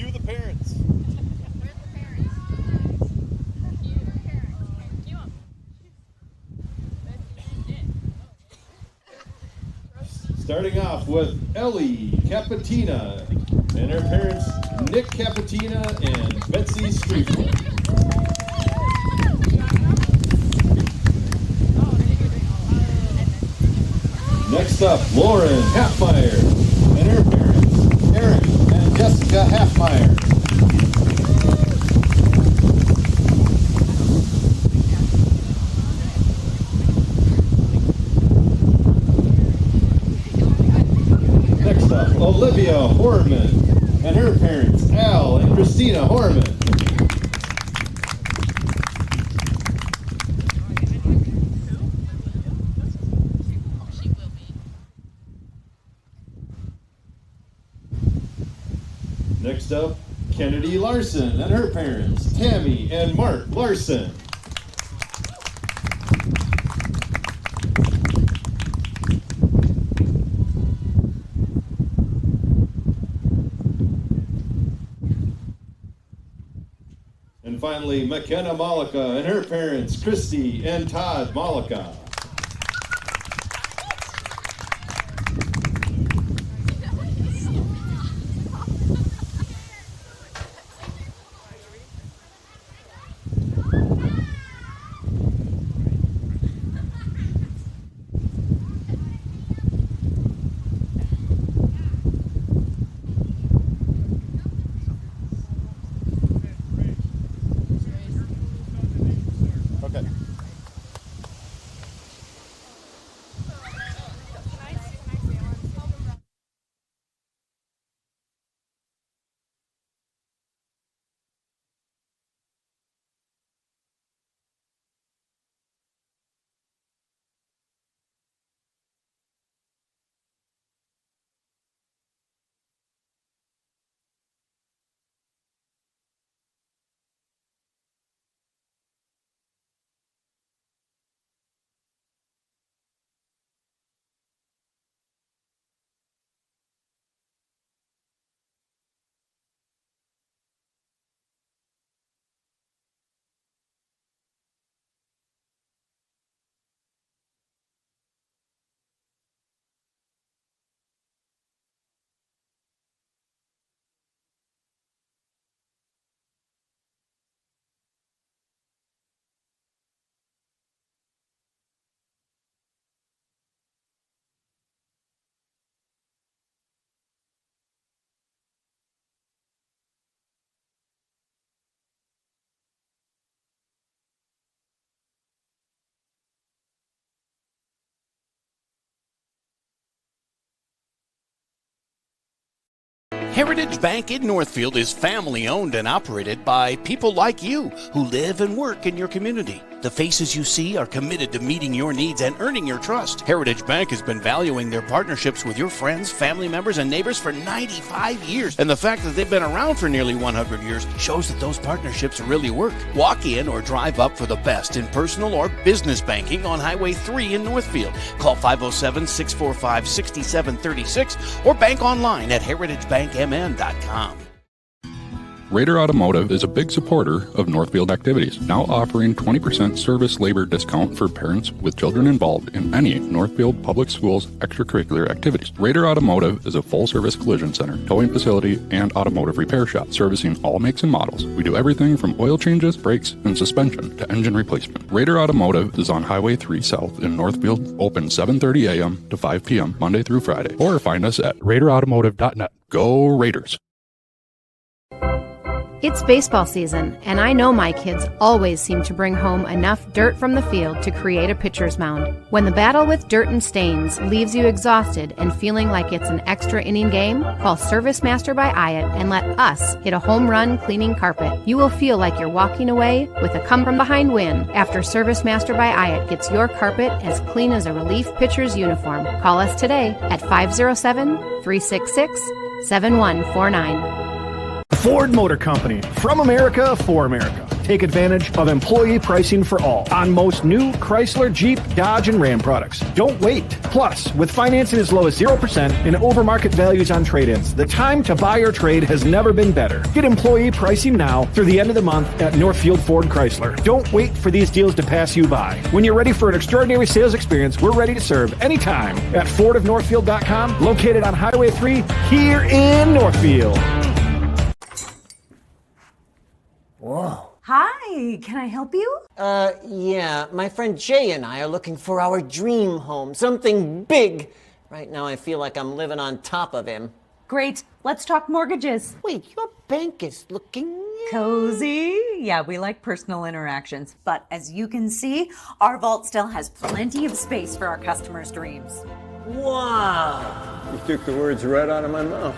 Cue the parents. Where's the parents? Cue the parents. Cue them. Starting off with Ellie Capatina and her parents Nick Capatina and Betsy Streetfoot. Next up, Lauren Halfmeyer and her parents Eric and Jessica Halfmeyer. Next up, Olivia Horman and her parents, Al and Christina Horman. Next up, Kennedy Larson and her parents, Tammy and Mark Larson. And finally, McKenna Malika and her parents, Christy and Todd Malika. Okay. Heritage Bank in Northfield is family owned and operated by people like you who live and work in your community. The faces you see are committed to meeting your needs and earning your trust. Heritage Bank has been valuing their partnerships with your friends, family members, and neighbors for 95 years. And the fact that they've been around for nearly 100 years shows that those partnerships really work. Walk in or drive up for the best in personal or business banking on Highway 3 in Northfield. Call 507-645-6736 or bank online at heritagebankmn.com. Raider Automotive is a big supporter of Northfield activities, now offering 20% service labor discount for parents with children involved in any Northfield Public Schools extracurricular activities. Raider Automotive is a full-service collision center, towing facility, and automotive repair shop, servicing all makes and models. We do everything from oil changes, brakes, and suspension to engine replacement. Raider Automotive is on Highway 3 South in Northfield, open 7:30 a.m. to 5 p.m. Monday through Friday, or find us at RaiderAutomotive.net. Go Raiders! It's baseball season, and I know my kids always seem to bring home enough dirt from the field to create a pitcher's mound. When the battle with dirt and stains leaves you exhausted and feeling like it's an extra inning game, call Service Master by Hyatt and let us hit a home run cleaning carpet. You will feel like you're walking away with a come-from-behind win after Service Master by Hyatt gets your carpet as clean as a relief pitcher's uniform. Call us today at 507-366-7149. Ford Motor Company, from America for America. take advantage of employee pricing for all on most new Chrysler, Jeep, Dodge, and Ram products. Don't wait. Plus, with financing as low as 0% and over-market values on trade-ins, the time to buy or trade has never been better. Get employee pricing now through the end of the month at Northfield Ford Chrysler. Don't wait for these deals to pass you by. When you're ready for an extraordinary sales experience, we're ready to serve anytime at FordofNorthfield.com, located on Highway 3 here in Northfield. Whoa. Hi, can I help you? Yeah, my friend Jay and I are looking for our dream home, something big. Right now I feel like I'm living on top of him. Great, let's talk mortgages. Wait, your bank is looking cozy. Yeah, we like personal interactions. But as you can see, our vault still has plenty of space for our customers' dreams. Wow. You took the words right out of my mouth.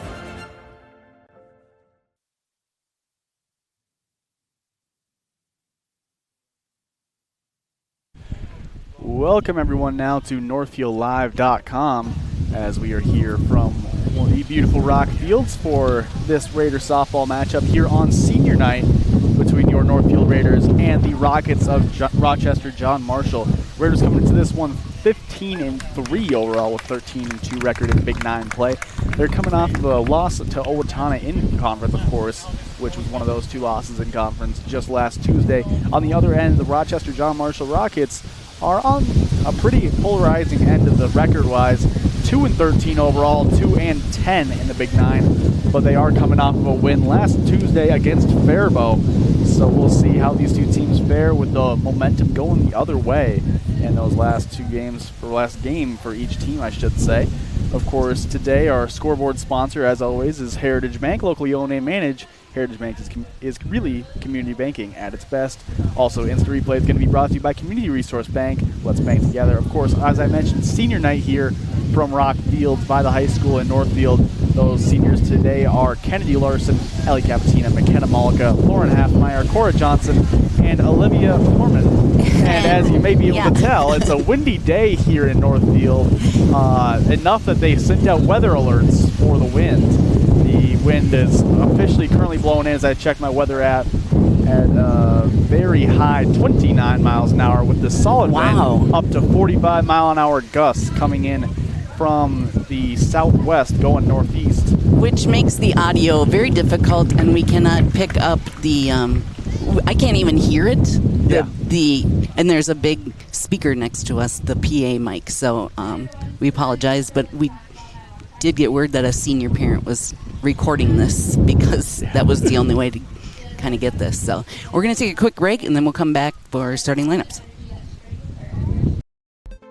Welcome everyone now to NorthfieldLive.com as we are here from one of the beautiful rock fields for this Raider softball matchup here on senior night between your Northfield Raiders and the Rockets of Rochester John Marshall. Raiders coming into this one 15-3 overall with 13-2 record in Big 9 play. They're coming off of a loss to Owatonna in conference, of course, which was one of those two losses in conference just last Tuesday. On the other end, the Rochester John Marshall Rockets are on a pretty polarizing end of the record-wise. 2-13 overall, 2-10 in the Big 9, but they are coming off of a win last Tuesday against Faribault. So we'll see how these two teams fare with the momentum going the other way in those last two games, or last game for each team, I should say. Of course, today our scoreboard sponsor, as always, is Heritage Bank, locally owned and managed. Heritage Bank is really community banking at its best. Also, Instant Replay is going to be brought to you by Community Resource Bank. Let's bank together. Of course, as I mentioned, senior night here from Rock Fields by the high school in Northfield. Those seniors today are Kennedy Larson, Ellie Capatina, McKenna Malika, Lauren Halfmeyer, Cora Johnson, and Olivia Foreman. And as you may be able to tell, it's a windy day here in Northfield, enough that they sent out weather alerts for the wind. The wind is officially currently blowing in as I check my weather app at very high 29 miles an hour with the solid wind up to 45 mile an hour gusts coming in from the southwest going northeast. Which makes the audio very difficult, and we cannot pick up the, I can't even hear it. And there's a big speaker next to us, the PA mic, so we apologize, but we did get word that a senior parent was recording this because that was the only way to kind of get this. So we're going to take a quick break, and then we'll come back for starting lineups.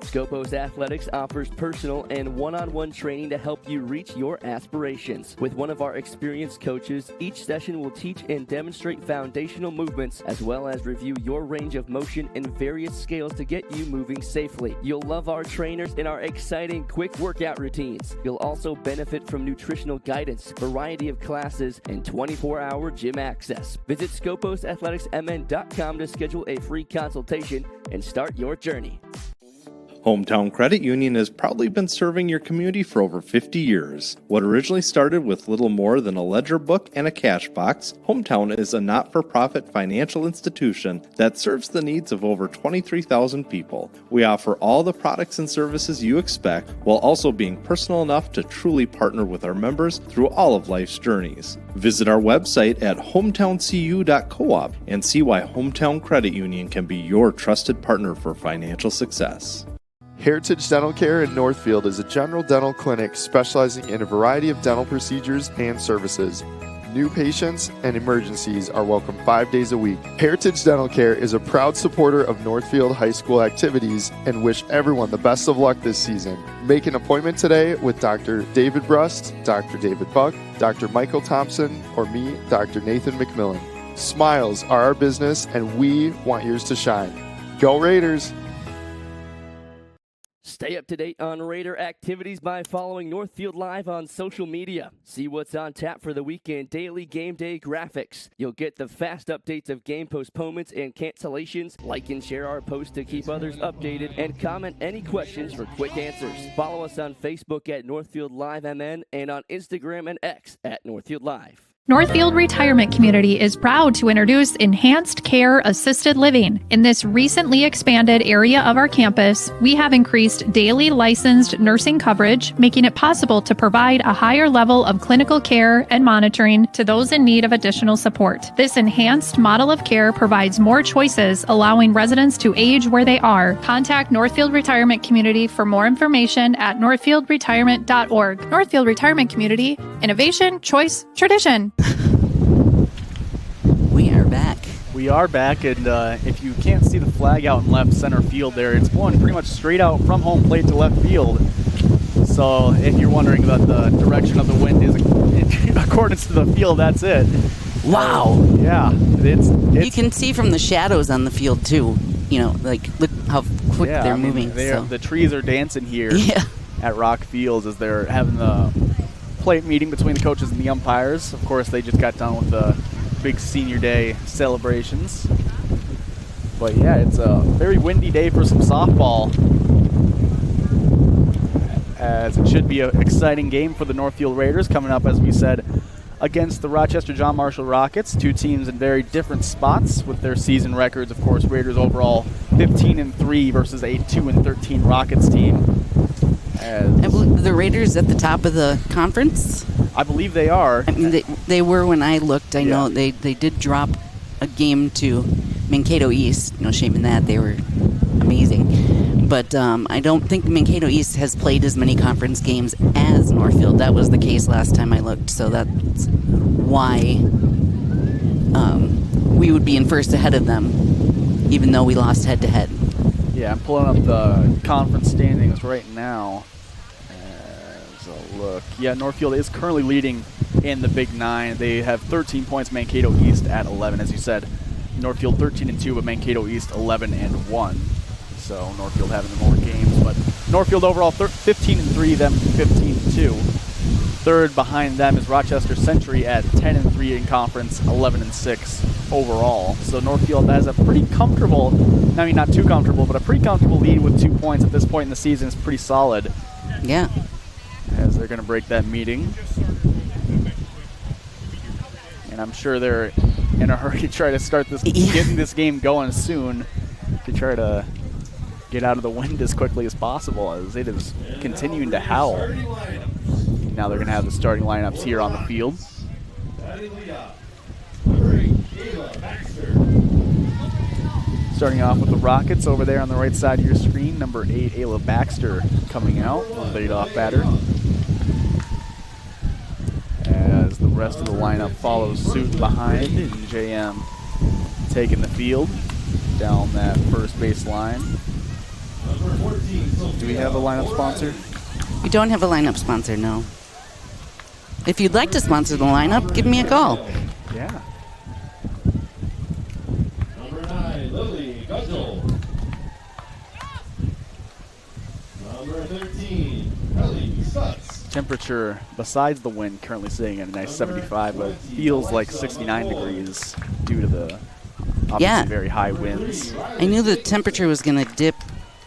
Scopos Athletics offers personal and one-on-one training to help you reach your aspirations. With one of our experienced coaches, each session will teach and demonstrate foundational movements as well as review your range of motion and various scales to get you moving safely. You'll love our trainers and our exciting quick workout routines. You'll also benefit from nutritional guidance, variety of classes, and 24-hour gym access. Visit ScoposAthleticsMN.com to schedule a free consultation and start your journey. Hometown Credit Union has proudly been serving your community for over 50 years. What originally started with little more than a ledger book and a cash box, Hometown is a not-for-profit financial institution that serves the needs of over 23,000 people. We offer all the products and services you expect while also being personal enough to truly partner with our members through all of life's journeys. Visit our website at hometowncu.coop and see why Hometown Credit Union can be your trusted partner for financial success. Heritage Dental Care in Northfield is a general dental clinic specializing in a variety of dental procedures and services. New patients and emergencies are welcome 5 days a week. Heritage Dental Care is a proud supporter of Northfield High School activities and wish everyone the best of luck this season. Make an appointment today with Dr. David Brust, Dr. David Buck, Dr. Michael Thompson, or me, Dr. Nathan McMillan. Smiles are our business, and we want yours to shine. Go Raiders! Stay up to date on Raider activities by following Northfield Live on social media. See what's on tap for the weekend, daily game day graphics. You'll get the fast updates of game postponements and cancellations. Like and share our posts to keep others updated, and comment any questions for quick answers. Follow us on Facebook at Northfield Live MN and on Instagram and X at Northfield Live. Northfield Retirement Community is proud to introduce Enhanced Care Assisted Living. In this recently expanded area of our campus, we have increased daily licensed nursing coverage, making it possible to provide a higher level of clinical care and monitoring to those in need of additional support. This enhanced model of care provides more choices, allowing residents to age where they are. Contact Northfield Retirement Community for more information at northfieldretirement.org. Northfield Retirement Community, innovation, choice, tradition. We are back. We are back, and if you can't see the flag out in left center field there, it's blowing pretty much straight out from home plate to left field. So if you're wondering about the direction of the wind is in accordance to the field, that's it. Wow. Yeah. It's you can see from the shadows on the field, too. You know, like, look how quick they're moving. The trees are dancing here Yeah. at Rock Fields as they're having the plate meeting between the coaches and the umpires. Of course, they just got done with the big senior day celebrations. But yeah, it's a very windy day for some softball, as it should be an exciting game for the Northfield Raiders coming up, as we said, against the Rochester John Marshall Rockets. Two teams in very different spots with their season records. Of course, Raiders overall 15-3 versus a 2-13 Rockets team. I believe the Raiders at the top of the conference. I believe they are. I mean, they were when I looked. I know they did drop a game to Mankato East. No shame in that. They were amazing. But I don't think Mankato East has played as many conference games as Northfield. That was the case last time I looked. So that's why we would be in first ahead of them, even though we lost head-to-head. Yeah, I'm pulling up the conference standings right now. As a look. Yeah, Northfield is currently leading in the Big Nine. They have 13 points, Mankato East at 11. As you said, Northfield 13-2, but Mankato East 11-1. So Northfield having the more games. But Northfield overall 15-3, them 15-2. Third behind them is Rochester Century at 10-3 in conference, 11-6 overall. So Northfield has a pretty comfortable, I mean not too comfortable, but a pretty comfortable lead with 2 points at this point in the season. Is pretty solid. Yeah. As they're going to break that meeting. And I'm sure they're in a hurry to try to start this, getting this game going soon, to try to get out of the wind as quickly as possible, as it is continuing to howl. Now they're going to have the starting lineups here on the field. Starting off with the Rockets over there on the right side of your screen. Number 8, Ayla Baxter, coming out, leadoff batter. As the rest of the lineup follows suit behind, and JM taking the field down that first base line. Do we have a lineup sponsor? We don't have a lineup sponsor, no. If you'd like to sponsor the lineup, give me a call. Yeah. Number 9, Lily Gudgel. Number 13, Ellie Stutz. Temperature, besides the wind, currently sitting at a nice 75, but it feels like 69 degrees due to the obviously very high winds. I knew the temperature was going to dip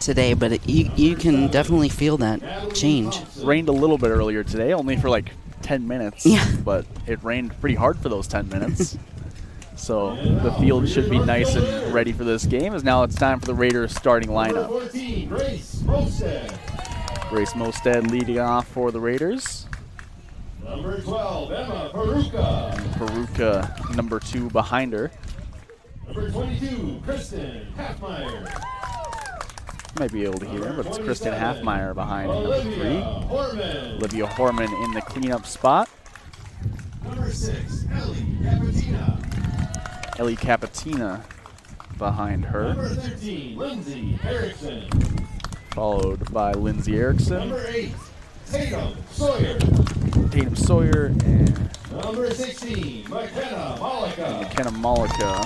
today, but you can definitely feel that change. Rained a little bit earlier today, only for like 10 minutes, but it rained pretty hard for those 10 minutes. So the field should be nice and ready for this game, as now it's time for the Raiders starting lineup. 14, Grace Mosted. Grace Mosted leading off for the Raiders. Number 12, Emma Peruka. Peruka, number 2 behind her. Number 22, Kristen Halfmeyer. Might be able to hear, but it's Kristen Halfmeyer behind number 3. Olivia Horman in the cleanup spot. Number 6, Ellie Capatina. Ellie Capatina behind her. Number 13, Lindsay Erickson. Followed by Lindsay Erickson. Number 8, Tatum Sawyer. Tatum Sawyer and number 16, McKenna Malika. McKenna Malika.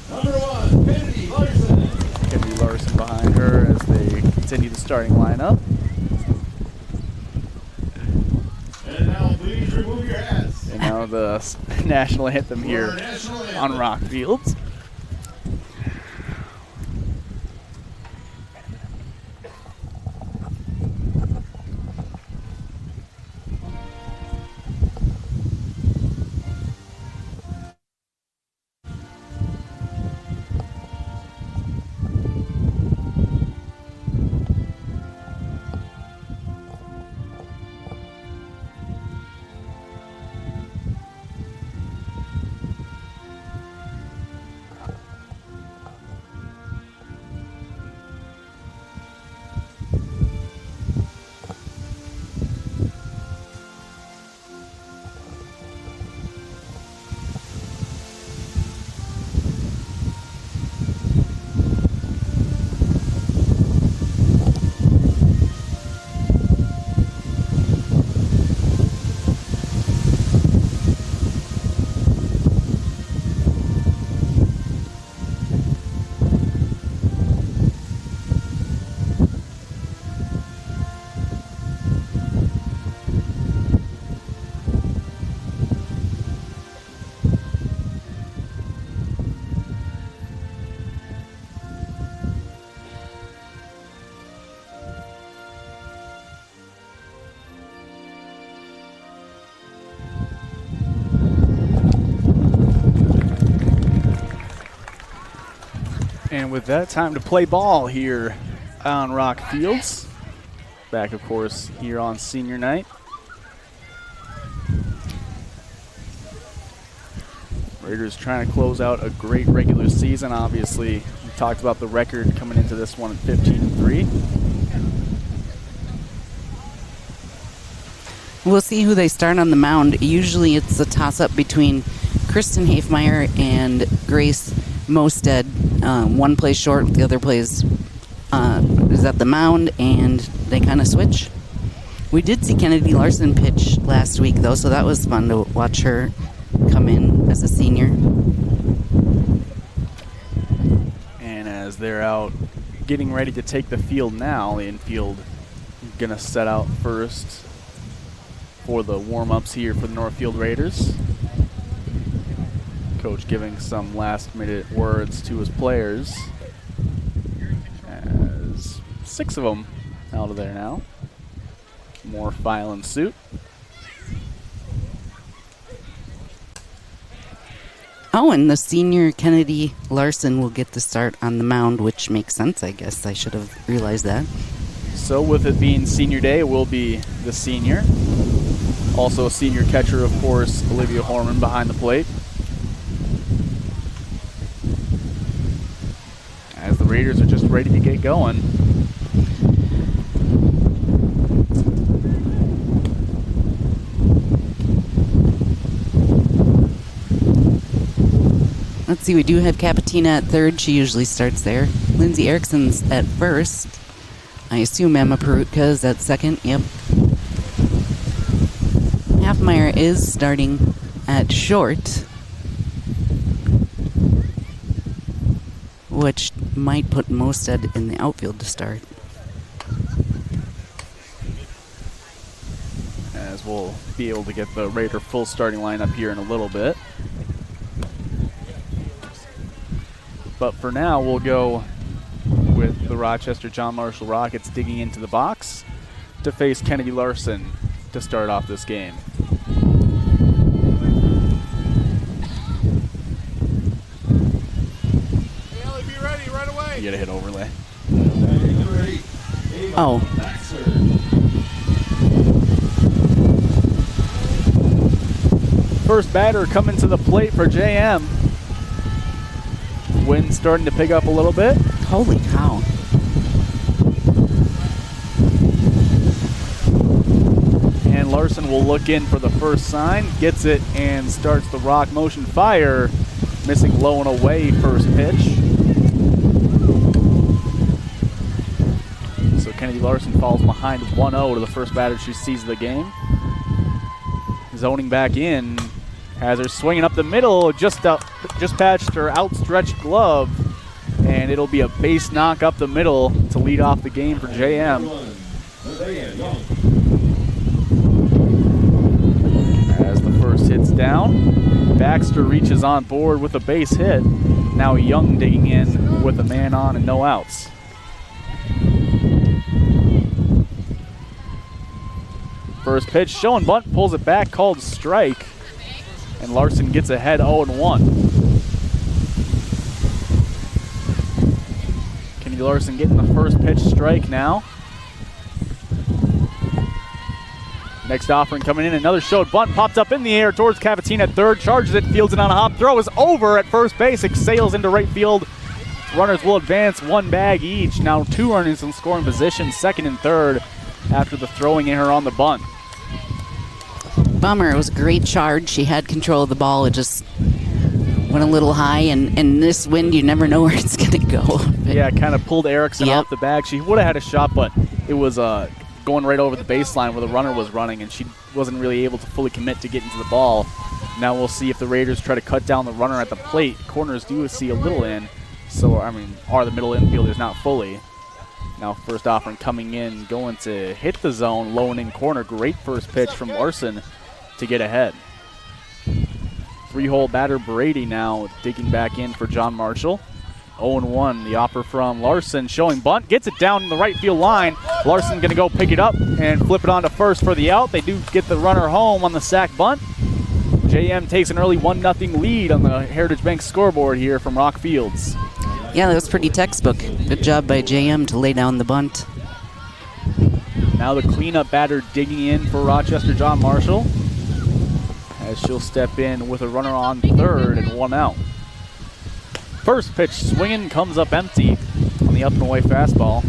Number 1, Kennedy Larson. Kennedy Larson behind her as they continue the starting lineup. And now please remove your hats. And now the national anthem here on Rock Fields. And with that, time to play ball here on Rock Fields. Back, of course, here on senior night. Raiders trying to close out a great regular season. Obviously, we talked about the record coming into this one at 15-3. We'll see who they start on the mound. Usually it's a toss-up between Kristen Hafmeyer and Grace Mosted. One plays short, the other plays is at the mound, and they kind of switch. We did see Kennedy Larson pitch last week, though, so that was fun to watch her come in as a senior. And as they're out getting ready to take the field now, the infield going to set out first for the warm-ups here for the Northfield Raiders. Coach giving some last-minute words to his players. As 6 of them out of there now. More file and suit. Oh, and the senior Kennedy Larson will get the start on the mound, which makes sense, I guess. I should have realized that. So with it being senior day, it will be the senior. Also a senior catcher, of course, Olivia Horman behind the plate. As the Raiders are just ready to get going. Let's see, we do have Capatina at third. She usually starts there. Lindsay Erickson's at first. I assume Emma Perutka is at second. Yep. Hafmeyer is starting at short, which might put Mosted in the outfield to start. As we'll be able to get the Raider full starting lineup here in a little bit. But for now, we'll go with the Rochester John Marshall Rockets digging into the box to face Kennedy Larson to start off this game. Be ready right away. You gotta hit overlay. Oh. First batter coming to the plate for JM. Wind starting to pick up a little bit. Holy cow. And Larson will look in for the first sign, gets it, and starts the rock motion fire. Missing low and away first pitch. So Kennedy Larson falls behind 1-0 to the first batter she sees of the game. Zoning back in. Has her swinging up the middle, just patched her outstretched glove, and it'll be a base knock up the middle to lead off the game for JM. As the first hit's down, Baxter reaches on board with a base hit. Now Young digging in with a man on and no outs. First pitch, showing bunt, pulls it back, called strike. And Larson gets ahead 0-1. Kennedy Larson getting the first pitch strike now. Next offering coming in, another showed bunt, popped up in the air towards Capatina at third, charges it, fields it on a hop, throw is over at first base, it sails into right field. Runners will advance one bag each. Now 2 runners in scoring position, second and third, after the throwing error on the bunt. Bummer. It was a great charge. She had control of the ball. It just went a little high, and this wind, you never know where it's going to go. Yeah, kind of pulled Erickson off the bag. She would have had a shot, but it was going right over the baseline where the runner was running, and she wasn't really able to fully commit to getting to the ball. Now we'll see if the Raiders try to cut down the runner at the plate. Corners do see a little in, so, are the middle infielders not fully. Now first offering coming in, going to hit the zone, low and in corner. Great first pitch from Larson to get ahead. 3-hole batter Brady now digging back in for John Marshall. 0-1, the offer from Larson, showing bunt, gets it down the right field line. Larson going to go pick it up and flip it on to first for the out. They do get the runner home on the sack bunt. JM takes an early 1-0 lead on the Heritage Bank scoreboard here from Rock Fields. Yeah, that was pretty textbook. Good job by JM to lay down the bunt. Now the cleanup batter digging in for Rochester, John Marshall, as she'll step in with a runner on third and one out. First pitch swinging, comes up empty on the up and away fastball.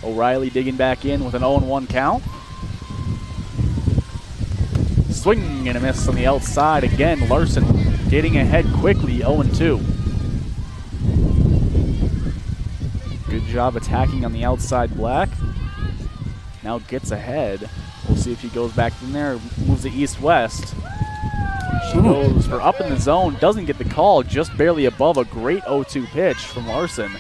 O'Reilly digging back in with an 0-1 count. Swing and a miss on the outside again. Larson getting ahead quickly, 0-2. Good job attacking on the outside black. Now gets ahead. We'll see if he goes back in there, moves it east-west. She goes for up in the zone, doesn't get the call, just barely above. A great 0-2 pitch from Larson.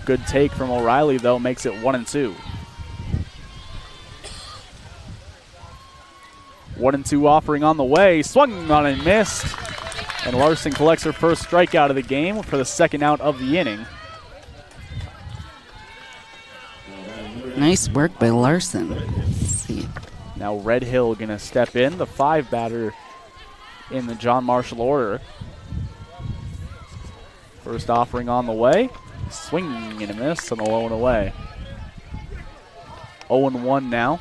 Good take from O'Reilly, though, makes it 1-2. 1-2 offering on the way, swung on and missed. And Larson collects her first strikeout of the game for the second out of the inning. Nice work by Larson. Let's see. Now Red Hill gonna step in, the 5 batter in the John Marshall order. First offering on the way. Swing and a miss on the low and away. 0-1 now.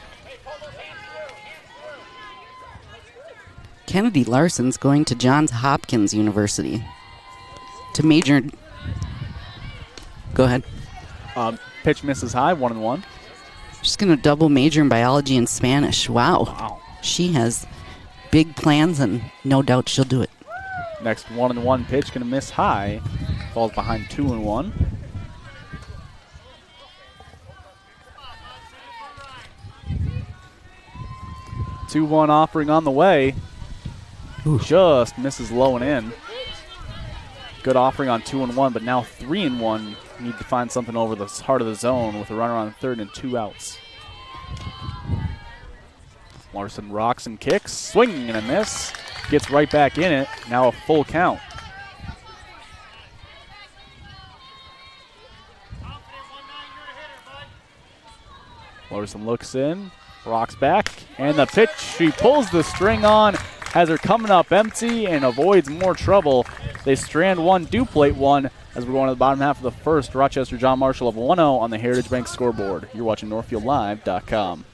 Kennedy Larson's going to Johns Hopkins University to major. Go ahead. Pitch misses high, 1-1. She's going to double major in biology and Spanish. Wow. She has big plans, and no doubt she'll do it. Next 1-1 pitch going to miss high. Falls behind 2-1. Two-1 offering on the way. Just misses low and in. Good offering on 2-1, but now 3-1. Need to find something over the heart of the zone with a runner on third and 2 outs. Larson rocks and kicks. Swing and a miss. Gets right back in it. Now a full count. Larson looks in, rocks back, and the pitch, she pulls the string on, has her coming up empty and avoids more trouble. They strand one, do plate one, as we're going to the bottom half of the first. Rochester John Marshall of 1-0 on the Heritage Bank scoreboard. You're watching NorthfieldLive.com.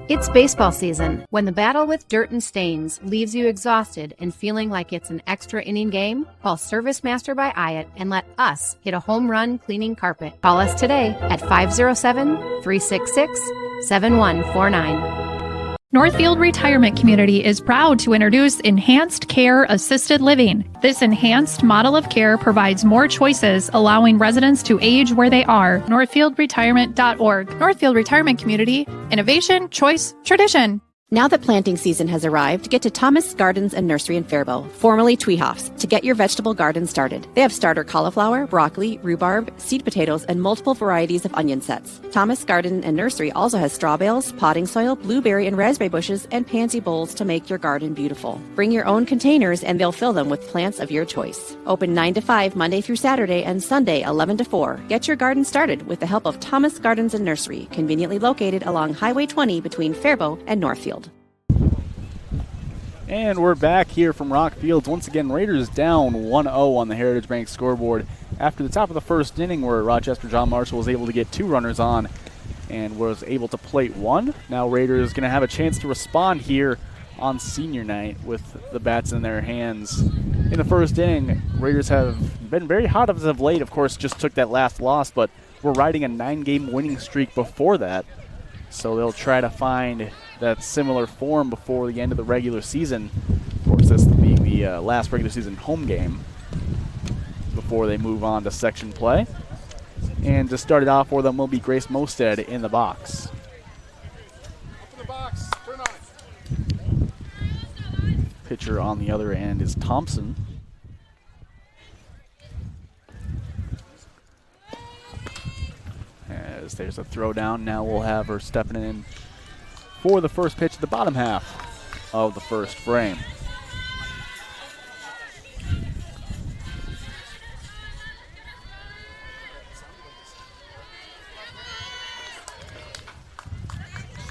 It's baseball season. When the battle with dirt and stains leaves you exhausted and feeling like it's an extra inning game, call Service Master by Hyatt and let us hit a home run cleaning carpet. Call us today at 507-366-7149. Northfield Retirement Community is proud to introduce Enhanced Care Assisted Living. This enhanced model of care provides more choices, allowing residents to age where they are. NorthfieldRetirement.org. Northfield Retirement Community. Innovation, choice, tradition. Now that planting season has arrived, get to Thomas Gardens and Nursery in Faribault, formerly Tweehoffs, to get your vegetable garden started. They have starter cauliflower, broccoli, rhubarb, seed potatoes, and multiple varieties of onion sets. Thomas Garden and Nursery also has straw bales, potting soil, blueberry and raspberry bushes, and pansy bowls to make your garden beautiful. Bring your own containers and they'll fill them with plants of your choice. Open 9 to 5 Monday through Saturday and Sunday 11 to 4. Get your garden started with the help of Thomas Gardens and Nursery, conveniently located along Highway 20 between Faribault and Northfield. And we're back here from Rock Fields. Once again, Raiders down 1-0 on the Heritage Bank scoreboard after the top of the first inning, where Rochester John Marshall was able to get 2 runners on and was able to plate 1. Now Raiders going to have a chance to respond here on senior night with the bats in their hands. In the first inning, Raiders have been very hot as of late. Of course, just took that last loss, but we're riding a 9-game winning streak before that. So they'll try to find that similar form before the end of the regular season. Of course, this being the last regular season home game before they move on to section play. And to start it off for them will be Grace Mosted in the box. Pitcher on the other end is Thompson. As there's a throw down, now we'll have her stepping in for the first pitch of the bottom half of the first frame.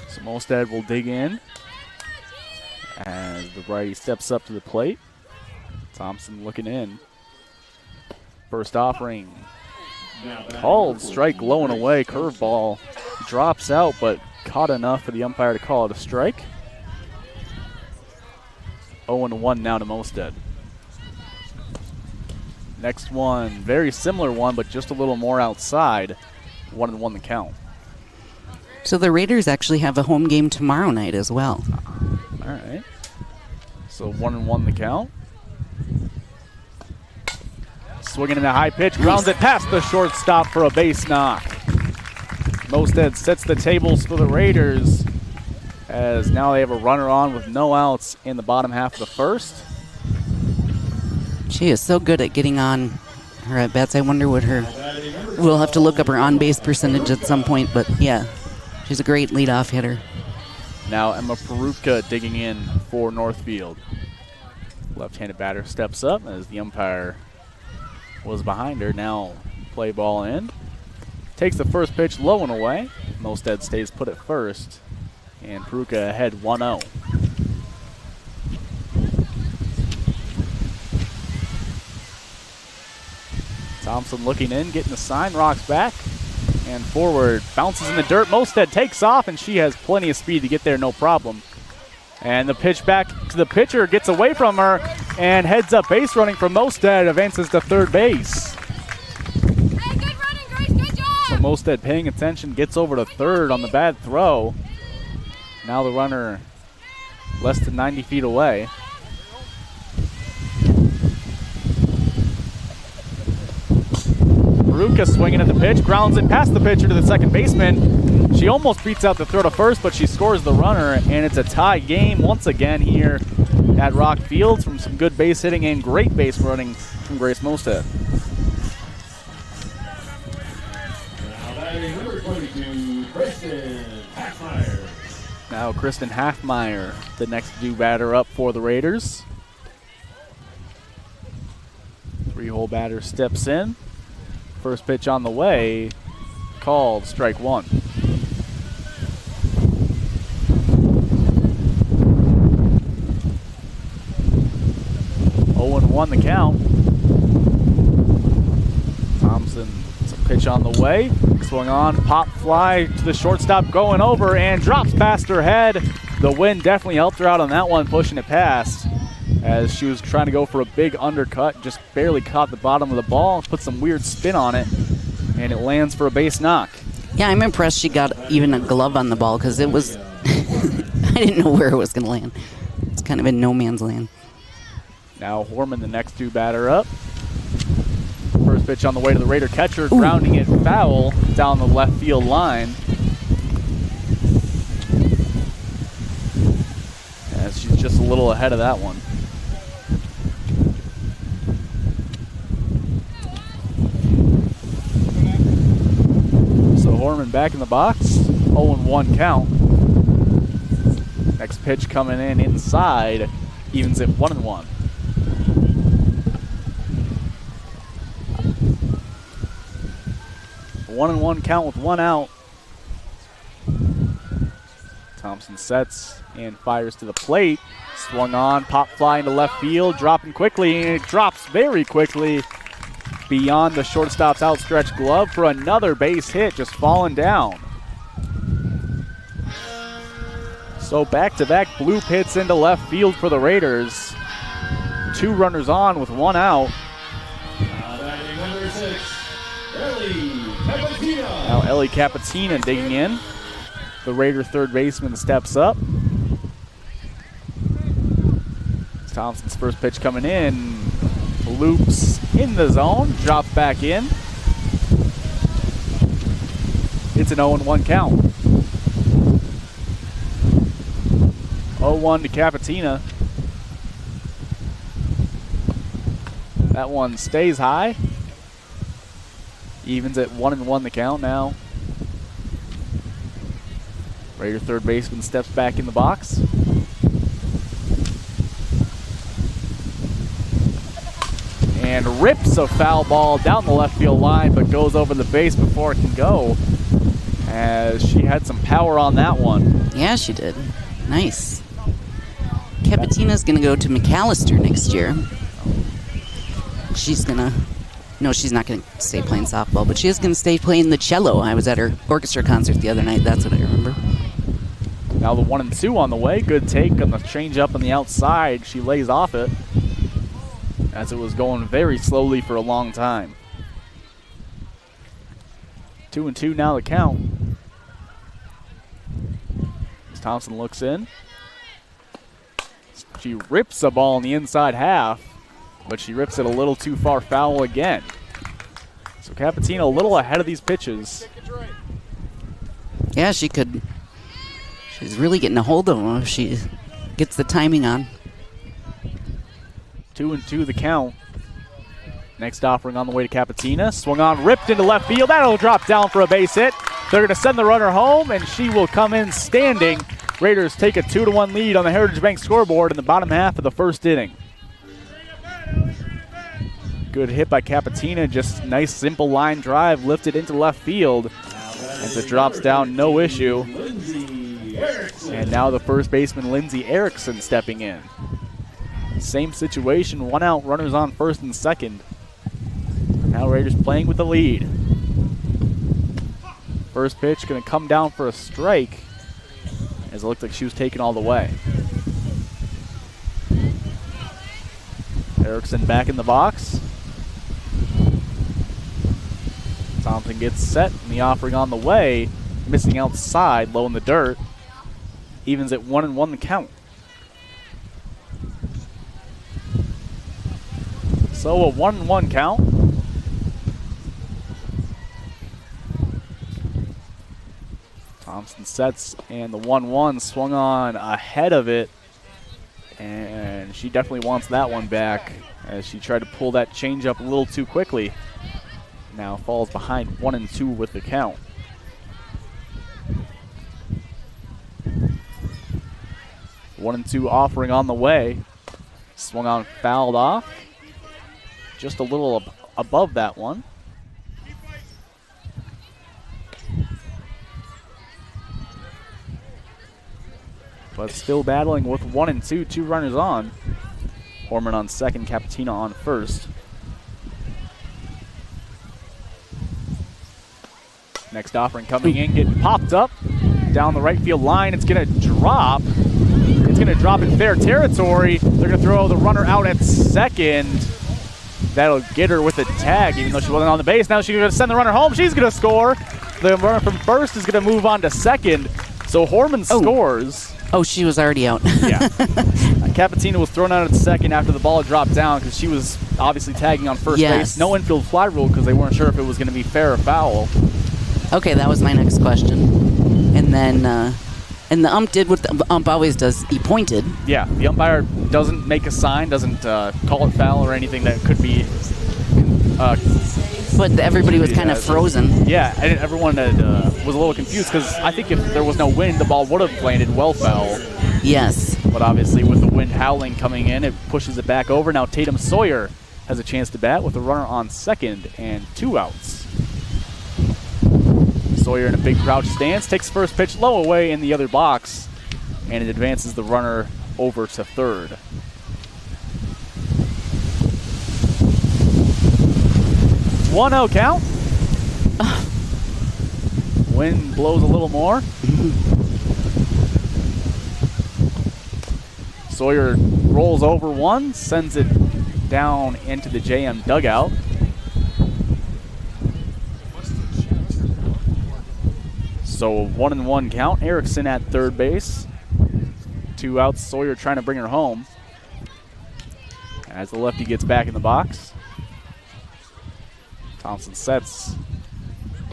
So Molstad will dig in as as the righty steps up to the plate. Thompson looking in. First offering. Called strike low and away. Curveball drops out, but caught enough for the umpire to call it a strike. 0-1 now to Mosted. Next one, very similar one, but just a little more outside. 1-1 the count. So the Raiders actually have a home game tomorrow night as well. All right. So 1-1 the count. Swinging in a high pitch, grounds it past the shortstop for a base knock. Mosted sets the tables for the Raiders, as now they have a runner on with no outs in the bottom half of the first. She is so good at getting on her at bats. I wonder what we'll have to look up her on base percentage at some point, but yeah, she's a great leadoff hitter. Now Emma Peruka digging in for Northfield. Left-handed batter steps up as the umpire was behind her. Now play ball in. Takes the first pitch low and away. Mosted stays put at first. And Peruka ahead 1-0. Thompson looking in, getting the sign, rocks back and forward, bounces in the dirt. Mosted takes off, and she has plenty of speed to get there, no problem. And the pitch back to the pitcher, gets away from her, and heads up base running for Mosted, advances to third base. Hey, good running, Grace, good job! So Mosted paying attention, gets over to third on the bad throw. Now the runner less than 90 feet away. Peruka swinging at the pitch, grounds it past the pitcher to the second baseman. She almost beats out the throw to first, but she scores the runner, and it's a tie game once again here at Rock Fields from some good base hitting and great base running from Grace Mosted. Now batting number 22, Kristen Halfmeyer. Now Kristen Halfmeyer, the next due batter up for the Raiders. Three-hole batter steps in. First pitch on the way, called strike one. Oh and 1 the count. Thompson, some pitch on the way. Swung on, pop fly to the shortstop, going over and drops past her head. The wind definitely helped her out on that one, pushing it past, as she was trying to go for a big undercut, just barely caught the bottom of the ball, put some weird spin on it, and it lands for a base knock. Yeah, I'm impressed she got even a glove on the ball, because it was, I didn't know where it was going to land. It's kind of in no man's land. Now Horman, the next due batter up. First pitch on the way to the Raider catcher, grounding it foul down the left field line. As she's just a little ahead of that one. So Horman back in the box, 0-1 count. Next pitch coming in inside, evens it 1-1. One and 1 count with one out. Thompson sets and fires to the plate. Swung on, pop fly into left field, dropping quickly, and it drops very quickly beyond the shortstop's outstretched glove for another base hit, just falling down. So back-to-back bloop hits into left field for the Raiders. 2 runners on with 1 out. Batting number 6, Now Ellie Capatina digging in. The Raider third baseman steps up. Thompson's first pitch coming in. Loops in the zone, drops back in. It's an 0-1 count. 0-1 to Capatina. That one stays high. Evens at 1-1 the count now. Raider third baseman steps back in the box. And rips a foul ball down the left field line, but goes over the base before it can go, as she had some power on that one. Yeah, she did. Nice. Capitina's going to go to McAllister next year. She's going to... No, she's not going to stay playing softball, but she is going to stay playing the cello. I was at her orchestra concert the other night. That's what I remember. Now the 1-2 on the way. Good take on the changeup on the outside. She lays off it as it was going very slowly for a long time. 2-2 now the count. As Thompson looks in. She rips a ball in the inside half, but she rips it a little too far foul again. So Capitina a little ahead of these pitches. Yeah, she could. She's really getting a hold of them if she gets the timing on. 2-2 the count. Next offering on the way to Capitina. Swung on, ripped into left field. That'll drop down for a base hit. They're going to send the runner home, and she will come in standing. Raiders take a 2-1 lead on the Heritage Bank scoreboard in the bottom half of the first inning. Good hit by Capitina. Just nice, simple line drive. Lifted into left field. As it drops down, no issue. And now the first baseman, Lindsay Erickson, stepping in. Same situation, 1 out, runners on first and second. Now Raiders playing with the lead. First pitch going to come down for a strike, as it looked like she was taken all the way. Erickson back in the box. Thompson gets set, and the offering on the way, missing outside, low in the dirt. Evens at 1-1 the count. So a 1-1 count. Thompson sets, and the 1-1 swung on ahead of it. And she definitely wants that one back as she tried to pull that changeup a little too quickly. Now falls behind 1-2 with the count. One and two offering on the way. Swung on, fouled off. Just a little above that one. But still battling with 1 and 2, 2 runners on. Horman on second, Capitina on first. Next offering coming in, getting popped up down the right field line. It's going to drop. It's going to drop in fair territory. They're going to throw the runner out at second. That'll get her with a tag, even though she wasn't on the base. Now she's going to send the runner home. She's going to score. The runner from first is going to move on to second. So Horman scores. Oh, she was already out. Yeah. Capitina was thrown out at second after the ball dropped down because she was obviously tagging on first base. No infield fly rule because they weren't sure if it was going to be fair or foul. Okay, that was my next question. And then, and the ump did what the ump always does. He pointed. Yeah, the umpire doesn't make a sign, doesn't call it foul or anything that could be. But everybody was kind of frozen. Yeah, and everyone was a little confused because I think if there was no wind, the ball would have landed well foul. Yes. But obviously with the wind howling coming in, it pushes it back over. Now Tatum Sawyer has a chance to bat with a runner on second and 2 outs. Sawyer in a big crouch stance, takes first pitch low away in the other box, and it advances the runner over to third. One 1-0 count. Wind blows a little more. Sawyer rolls over one, sends it down into the JM dugout. So 1-1 count. Erickson at third base. 2 outs. Sawyer trying to bring her home. As the lefty gets back in the box. Thompson sets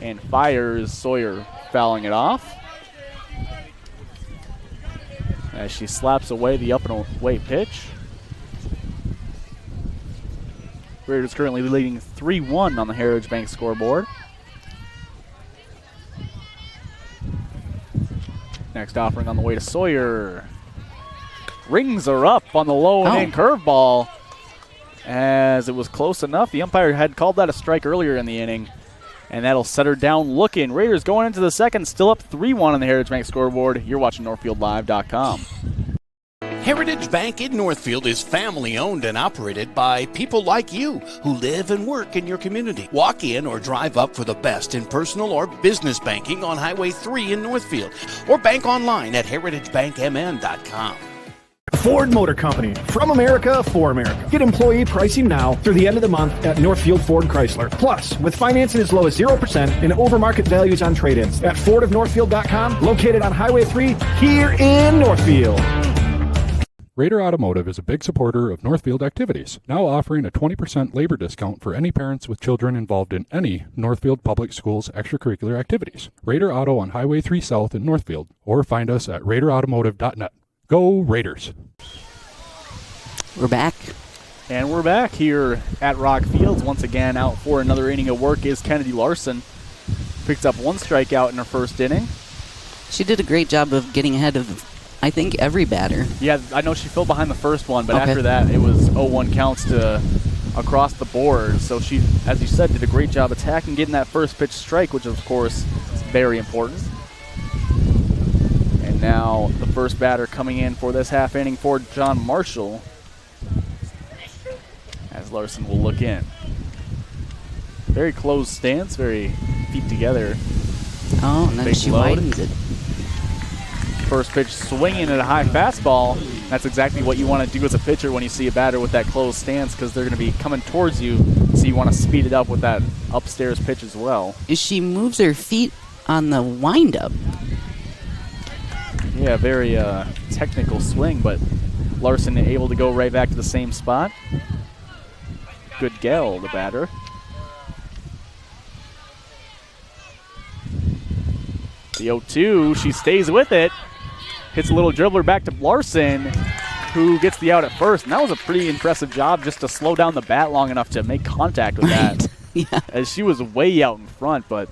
and fires. Sawyer fouling it off. As she slaps away the up and away pitch. Raiders currently leading 3-1 on the Heritage Bank scoreboard. Next offering on the way to Sawyer. Rings her up on the low and in curveball. As it was close enough. The umpire had called that a strike earlier in the inning. And that'll set her down looking. Raiders going into the second, still up 3-1 on the Heritage Bank scoreboard. You're watching NorthfieldLive.com. Heritage Bank in Northfield is family owned and operated by people like you who live and work in your community. Walk in or drive up for the best in personal or business banking on Highway 3 in Northfield, or bank online at heritagebankmn.com. Ford Motor Company. From America, for America. Get employee pricing now through the end of the month at Northfield Ford Chrysler. Plus, with financing as low as 0% and over-market values on trade-ins at fordofnorthfield.com, located on Highway 3 here in Northfield. Raider Automotive is a big supporter of Northfield activities, now offering a 20% labor discount for any parents with children involved in any Northfield Public Schools extracurricular activities. Raider Auto on Highway 3 South in Northfield, or find us at raiderautomotive.net. Go Raiders! We're back. And we're back here at Rock Fields. Once again, out for another inning of work is Kennedy Larson. Picked up one strikeout in her first inning. She did a great job of getting ahead of, I think, every batter. Yeah, I know she fell behind the first one, but after that, it was 0-1 counts to across the board. So she, as you said, did a great job attacking, getting that first pitch strike, which of course is very important. And now the first batter coming in for this half inning for John Marshall, as Larson will look in. Very closed stance, very feet together. Oh, and then she widens it. First pitch swinging at a high fastball. That's exactly what you want to do as a pitcher when you see a batter with that closed stance, because they're going to be coming towards you, so you want to speed it up with that upstairs pitch as well. She moves her feet on the windup. Yeah, very technical swing, but Larson able to go right back to the same spot. Good Gell, the batter. The 0-2, she stays with it. Hits a little dribbler back to Larson, who gets the out at first. And that was a pretty impressive job just to slow down the bat long enough to make contact with that. Yeah. As she was way out in front, but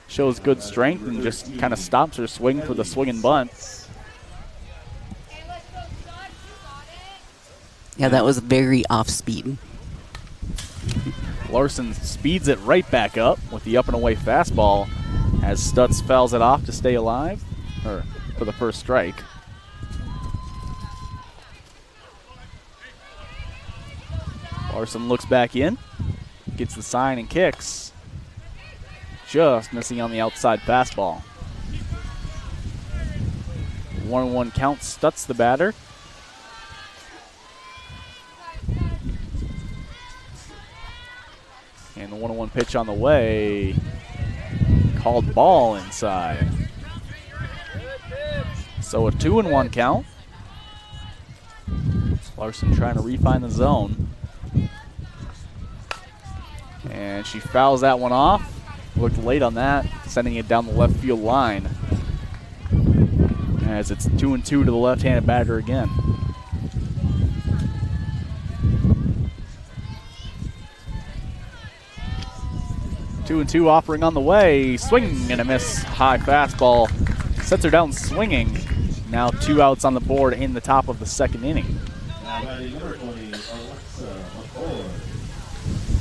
shows good strength and just kind of stops her swing for the swing and bunt. Yeah, that was very off speed. Larson speeds it right back up with the up and away fastball as Stutz fouls it off to stay alive, or for the first strike. Larson looks back in, gets the sign and kicks. Just missing on the outside fastball. 1-1 count, Stutz the batter. And the 1-1 pitch on the way. Called ball inside. So a 2-1 count. Larson trying to refine the zone. And she fouls that one off. Looked late on that, sending it down the left field line. As it's 2-2 to the left-handed batter again. Two and two offering on the way. Swing and a miss. High fastball. Sets her down swinging. Now 2 outs on the board in the top of the second inning.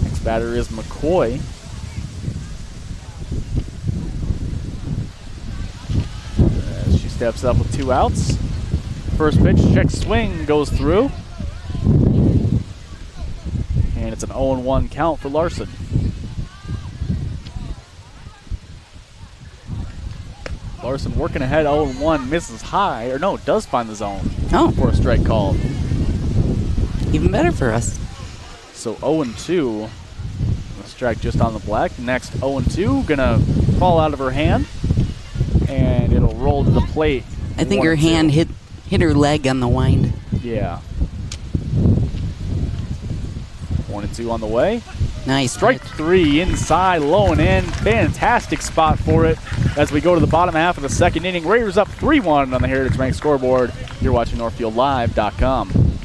Next batter is McCoy. As she steps up with 2 outs. First pitch, check swing, goes through. And it's an 0-1 count for Larson. Larson working ahead, 0-1, misses high, or no, does find the zone for a strike called. Even better for us. So 0-2, a strike just on the black. Next 0-2, gonna fall out of her hand, and it'll roll to the plate. I think her hand hit her leg on the wind. Yeah. 1-2 on the way. Nice. Strike 3 inside, low and in. Fantastic spot for it as we go to the bottom half of the second inning. Raiders up 3-1 on the Heritage Bank scoreboard. You're watching NorthfieldLive.com.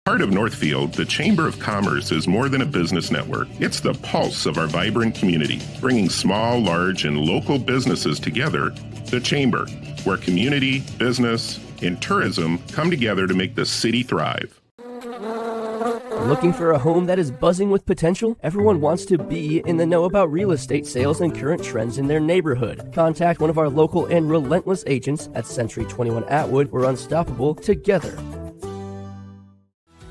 Part of Northfield, the Chamber of Commerce is more than a business network. It's the pulse of our vibrant community, bringing small, large, and local businesses together. The Chamber, where community, business, and tourism come together to make the city thrive. Looking for a home that is buzzing with potential? Everyone wants to be in the know about real estate sales and current trends in their neighborhood. Contact one of our local and relentless agents at Century 21 Atwood. We're unstoppable together.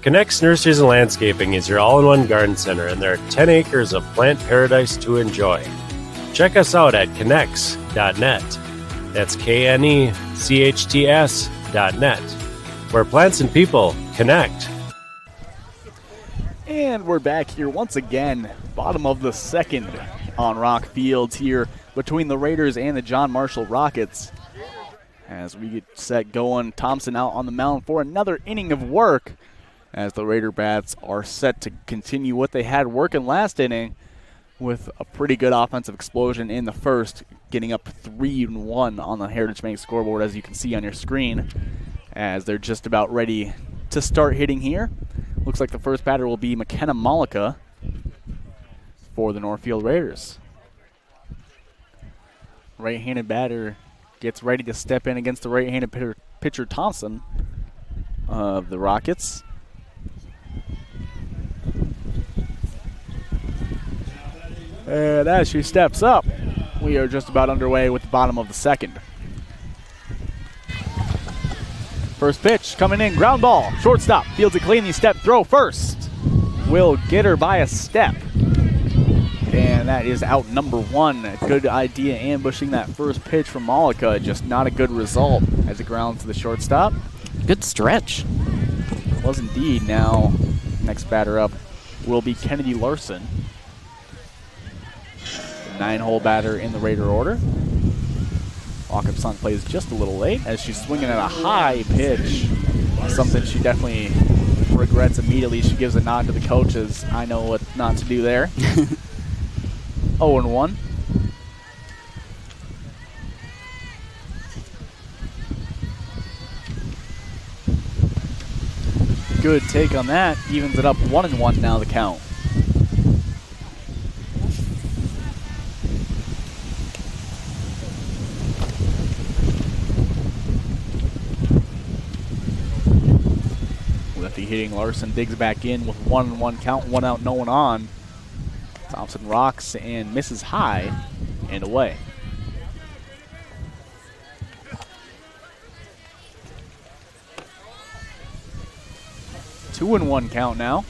Connects Nurseries and Landscaping is your all-in-one garden center, and there are 10 acres of plant paradise to enjoy. Check us out at connects.net. That's KNECHTS.net, where plants and people connect. And we're back here once again, bottom of the second on Rock Fields here between the Raiders and the John Marshall Rockets. As we get set going, Thompson out on the mound for another inning of work, as the Raider bats are set to continue what they had working last inning with a pretty good offensive explosion in the first, getting up 3-1 on the Heritage Bank scoreboard, as you can see on your screen, as they're just about ready to start hitting here. Looks like the first batter will be McKenna Malika for the Northfield Raiders. Right-handed batter gets ready to step in against the right-handed pitcher Thompson of the Rockets. And as she steps up, we are just about underway with the bottom of the second. First pitch coming in, ground ball, shortstop, fields it clean, step throw first. Will get her by a step. And that is out number one. A good idea ambushing that first pitch from Malika, just not a good result as it grounds to the shortstop. Good stretch. Was indeed. Now, next batter up will be Kennedy Larson. 9-hole batter in the Raider order. Walkup-Son plays just a little late as she's swinging at a high pitch. Something she definitely regrets immediately. She gives a nod to the coaches. I know what not to do there. 0-1. Good take on that. Evens it up 1-1 now the count. Lefty hitting, Larson digs back in with 1-1 count, 1 out, no one on. Thompson rocks and misses high and away. Two and 1 count now.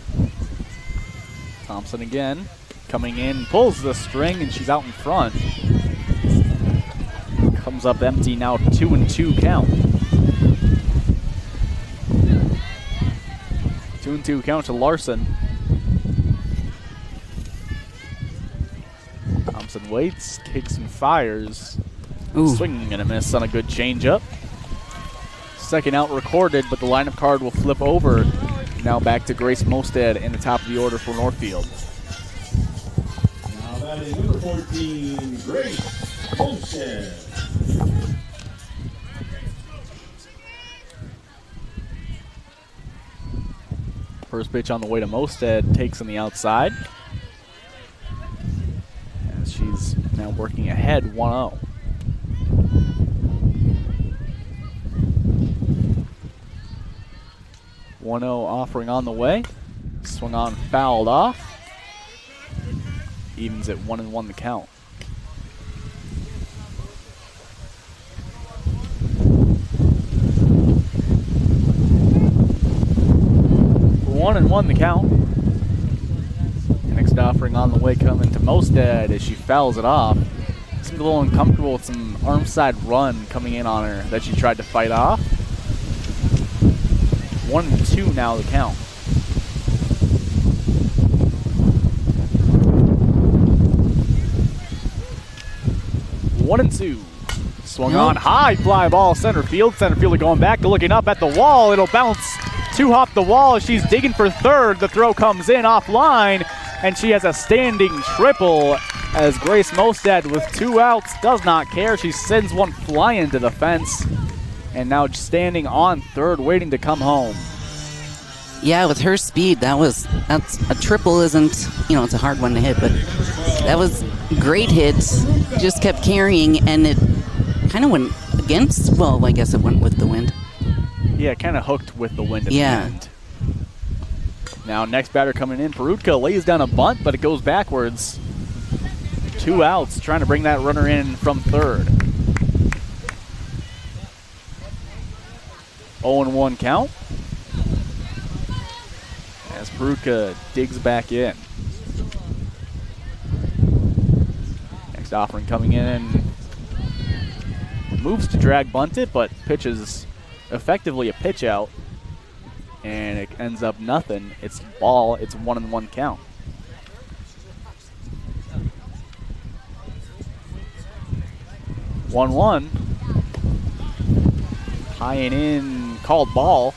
Thompson again coming in, pulls the string, and she's out in front. Comes up empty now, 2-2 count. 2-2 count to Larson. Thompson waits, kicks and fires. Ooh. Swinging and a miss on a good changeup. Second out recorded, but the lineup card will flip over. Now back to Grace Mosted in the top of the order for Northfield. Now that is number 14, Grace Mosted. First pitch on the way to Mosted, takes on the outside. As she's now working ahead 1-0. Offering on the way. Swung on, fouled off. Evens at 1-1 the count. One and one the count. Next offering on the way coming to Mosted as she fouls it off. Seemed a little uncomfortable with some arm side run coming in on her that she tried to fight off. 1-2 now the count. One and two. Swung on, high fly ball center field. Center fielder going back, looking up at the wall. It'll bounce two-hop the wall as she's digging for third. The throw comes in offline, and she has a standing triple as Grace Mosted with 2 outs does not care. She sends one flying to the fence, and now standing on third, waiting to come home. Yeah, with her speed, that's a triple isn't, it's a hard one to hit, but that was great hits. Just kept carrying, and it kind of went against, well, I guess it went with the wind. Yeah, kind of hooked with the wind at the end. Now next batter coming in, Perutka lays down a bunt, but it goes backwards. 2 outs, trying to bring that runner in from third. 0-1 count. as Peruka digs back in. Next offering coming in. Moves to drag bunt it, but pitches effectively a pitch out. And it ends up nothing. It's ball. It's 1-1 count. One. High and in, called ball.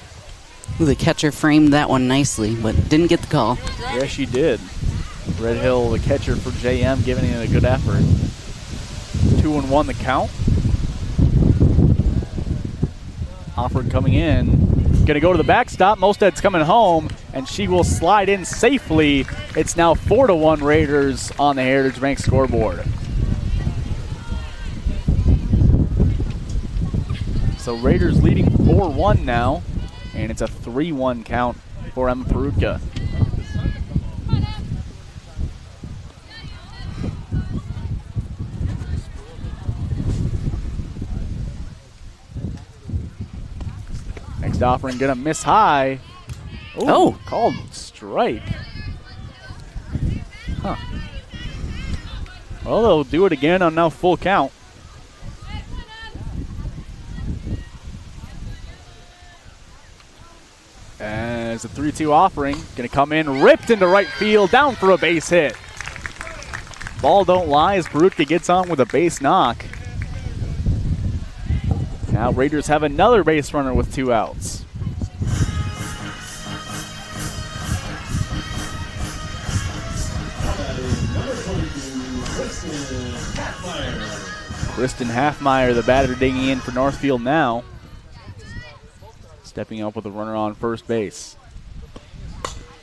Ooh, the catcher framed that one nicely, but didn't get the call. Yes, she did. Red Hill, the catcher for JM, giving it a good effort. 2-1 the count. Offord coming in. Going to go to the backstop. Mosted's coming home, and she will slide in safely. It's now 4-1 Raiders on the Heritage Bank scoreboard. So Raiders leading 4-1 now, and it's a 3-1 count for Emma Peruka. Next offering gonna miss high. Ooh, oh, called strike. Huh. Well, they'll do it again on now full count. As a 3-2 offering, gonna come in, ripped into right field, down for a base hit. Ball don't lie as Peruka gets on with a base knock. Now Raiders have another base runner with 2 outs. Kristen Halfmeyer, the batter, digging in for Northfield now. Stepping up with a runner on first base.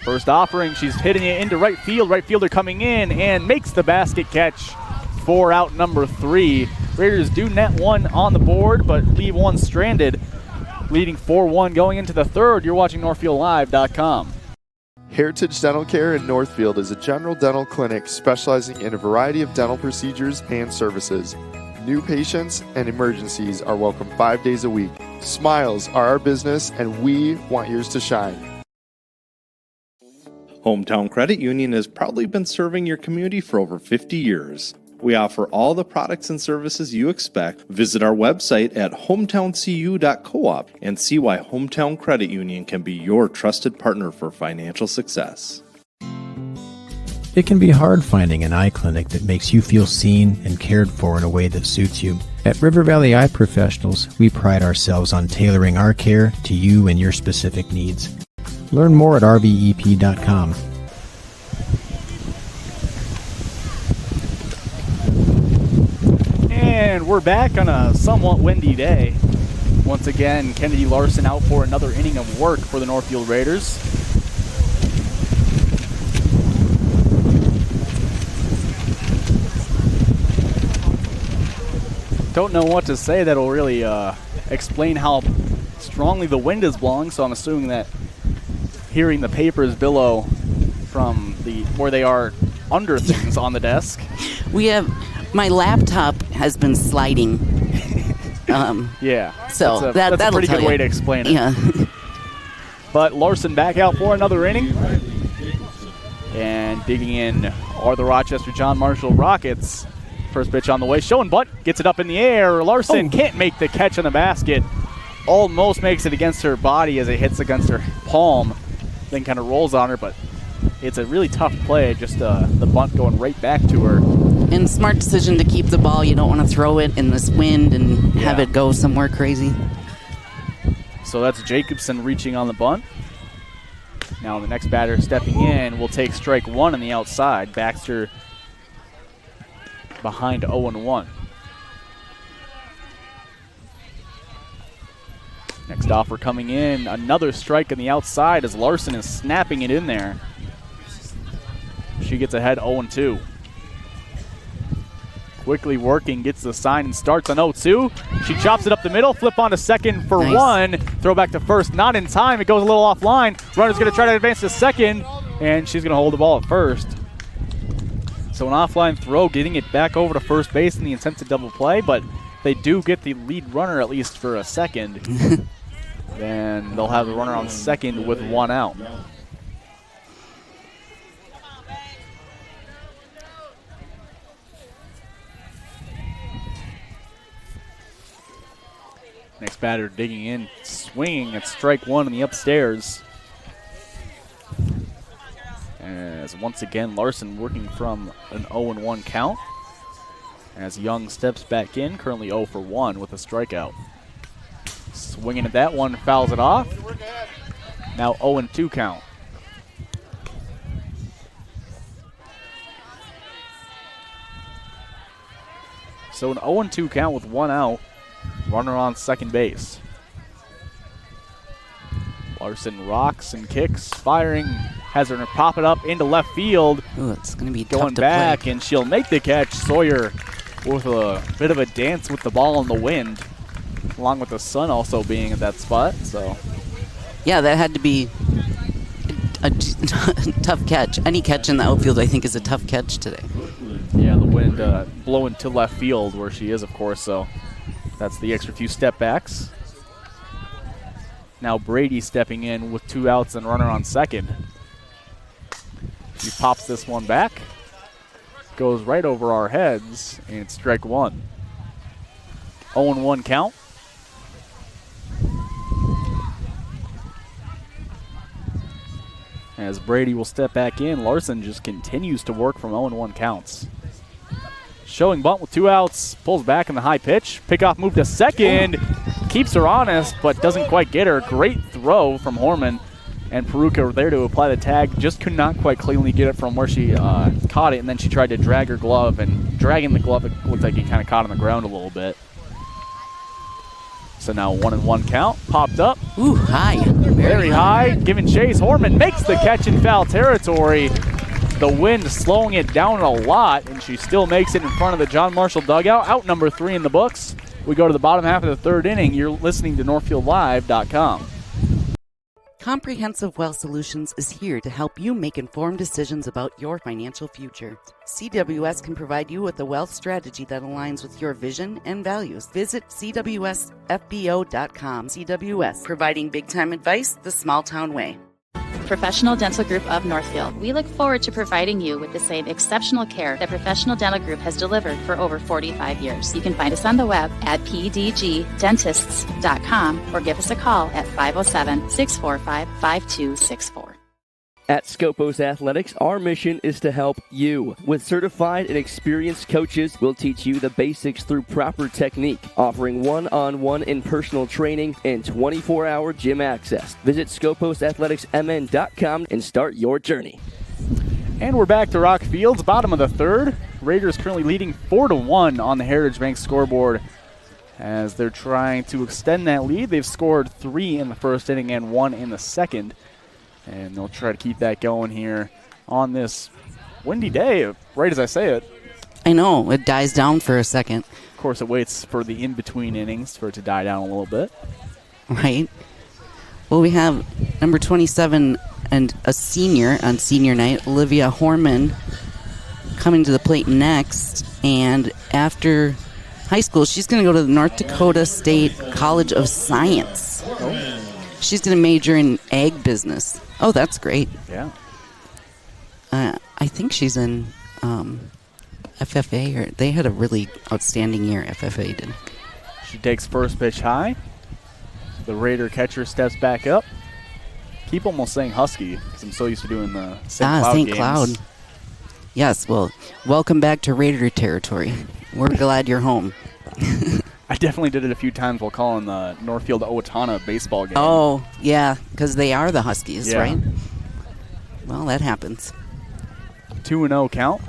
First offering, she's hitting it into right field. Right fielder coming in and makes the basket catch for out number 3. Raiders do net 1 on the board, but leave 1 stranded. Leading 4-1 going into the third. You're watching NorthfieldLive.com. Heritage Dental Care in Northfield is a general dental clinic specializing in a variety of dental procedures and services. New patients and emergencies are welcome 5 days a week. Smiles are our business, and we want yours to shine. Hometown Credit Union has proudly been serving your community for over 50 years. We offer all the products and services you expect. Visit our website at hometowncu.coop and see why Hometown Credit Union can be your trusted partner for financial success. It can be hard finding an eye clinic that makes you feel seen and cared for in a way that suits you. At River Valley Eye Professionals, we pride ourselves on tailoring our care to you and your specific needs. Learn more at rvep.com. And we're back on a somewhat windy day. Once again, Kennedy Larson out for another inning of work for the Northfield Raiders. Don't know what to say that'll really explain how strongly the wind is blowing, so I'm assuming that hearing the papers billow from where they are under things on the desk. My laptop has been sliding. Yeah. So that's a pretty good way to explain it. Yeah. But Larson back out for another inning. And digging in are the Rochester John Marshall Rockets. First pitch on the way. Showing butt. Gets it up in the air. Larson can't make the catch on the basket. Almost makes it against her body as it hits against her palm. Then kind of rolls on her, but it's a really tough play. Just the bunt going right back to her. And smart decision to keep the ball. You don't want to throw it in this wind and have it go somewhere crazy. So that's Jacobson reaching on the bunt. Now the next batter stepping in will take strike 1 on the outside. Baxter behind 0-1. Next offer coming in. Another strike on the outside as Larson is snapping it in there. She gets ahead 0-2. Quickly working, gets the sign and starts on 0-2. She chops it up the middle, flip on to second for 1. Throw back to first, not in time. It goes a little offline. Runner's going to try to advance to second, and she's going to hold the ball at first. So an offline throw, getting it back over to first base in the intent to double play, but they do get the lead runner at least for a second. Then they'll have the runner on second with 1 out. Next batter digging in, swinging at strike one in the upstairs. As once again, Larson working from an 0-1 count. As Young steps back in, currently 0 for 1 with a strikeout. Swinging at that one, fouls it off. Now 0-2 count. So an 0-2 count with 1 out. Runner on second base. Larson rocks and kicks, firing, has her pop it up into left field. Ooh, it's going to be going tough to back, play. And she'll make the catch. Sawyer with a bit of a dance with the ball in the wind, along with the sun also being at that spot. So, yeah, that had to be a tough catch. Any catch in the outfield, I think, is a tough catch today. Yeah, the wind blowing to left field where she is, of course. So that's the extra few step backs. Now Brady stepping in with 2 outs and runner on second. He pops this one back. Goes right over our heads, and it's strike one. 0-1 count. As Brady will step back in, Larson just continues to work from 0-1 counts. Showing bunt with 2 outs, pulls back in the high pitch. Pickoff move to second, keeps her honest, but doesn't quite get her. Great throw from Horman, and Peruka were there to apply the tag. Just could not quite cleanly get it from where she caught it, and then she tried to drag her glove, and dragging the glove, it looked like he kind of caught on the ground a little bit. So now 1-1 count, popped up. Ooh, high. Very high, giving chase. Horman makes the catch in foul territory. The wind slowing it down a lot, and she still makes it in front of the John Marshall dugout. Out number 3 in the books. We go to the bottom half of the third inning. You're listening to NorthfieldLive.com. Comprehensive Wealth Solutions is here to help you make informed decisions about your financial future. CWS can provide you with a wealth strategy that aligns with your vision and values. Visit CWSFBO.com. CWS, providing big-time advice the small-town way. Professional Dental Group of Northfield. We look forward to providing you with the same exceptional care that Professional Dental Group has delivered for over 45 years. You can find us on the web at pdgdentists.com or give us a call at 507-645-5264. At Scopos Athletics, our mission is to help you. With certified and experienced coaches, we'll teach you the basics through proper technique, offering one-on-one and personal training and 24-hour gym access. Visit scoposathleticsmn.com and start your journey. And we're back to Rock Fields, bottom of the third. Raiders currently leading 4-1 on the Heritage Bank scoreboard as they're trying to extend that lead. They've scored 3 in the first inning and 1 in the second. And they'll try to keep that going here on this windy day, right as I say it. I know, it dies down for a second. Of course, it waits for the in-between innings for it to die down a little bit. Right. Well, we have number 27 and a senior on senior night, Olivia Horman, coming to the plate next. And after high school, she's going to go to the North Dakota State College of Science. Oh. She's going to major in ag business. Oh, that's great. Yeah. I think she's in FFA. Or they had a really outstanding year, FFA did. She takes first pitch high. The Raider catcher steps back up. Keep almost saying Husky because I'm so used to doing the St. Cloud St. games. Cloud. Yes, well, welcome back to Raider territory. We're glad you're home. I definitely did it a few times while calling the Northfield Owatonna baseball game. Oh, yeah, because they are the Huskies, Yeah. right? Well, that happens. 2-0 count.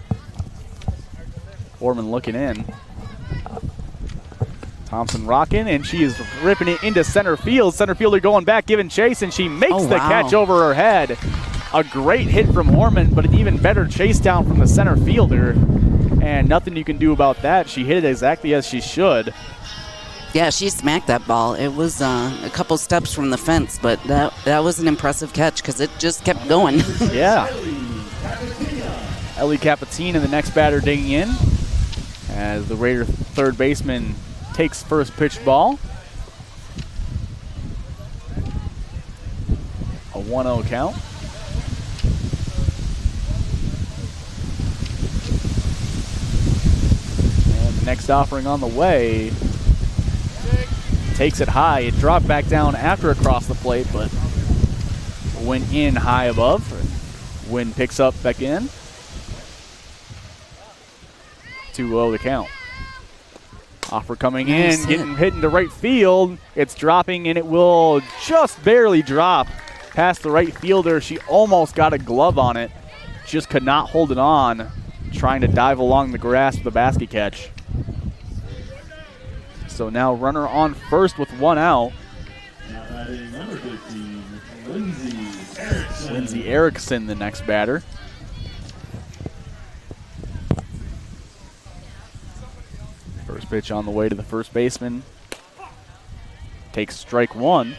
Orman looking in. Thompson rocking, and she is ripping it into center field. Center fielder going back, giving chase, and she makes the catch over her head. A great hit from Orman, but an even better chase down from the center fielder. And nothing you can do about that. She hit it exactly as she should. Yeah, she smacked that ball. It was a couple steps from the fence, but that was an impressive catch because it just kept going. Yeah. Ellie Capatina, the next batter, digging in as the Raider third baseman takes first pitch ball. A 1-0 count. And the next offering on the way. takes it high. It dropped back down after it crossed the plate, but went in high above. Wind picks up back in. 2-0 the count. Offer coming in, getting hit into right field. It's dropping, and it will just barely drop past the right fielder. She almost got a glove on it. Just could not hold it on, trying to dive along the grass with a basket catch. So now runner on first with one out. Now batting number 15, Lindsay Erickson. Lindsay Erickson, the next batter. First pitch on the way to the first baseman. Takes strike one.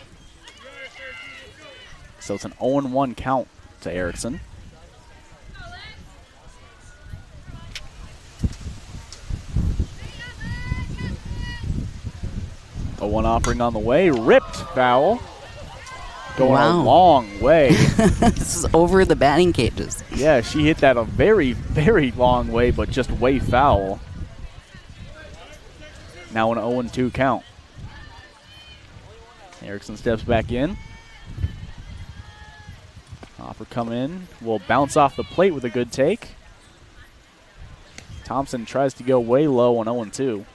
So it's an 0-1 count to Erickson. A 1 offering on the way. Ripped foul. Going a long way. This is over the batting cages. Yeah, she hit that a very, very long way, but just way foul. Now an 0-2 count. Erickson steps back in. Offer come in. Will bounce off the plate with a good take. Thompson tries to go way low on 0-2.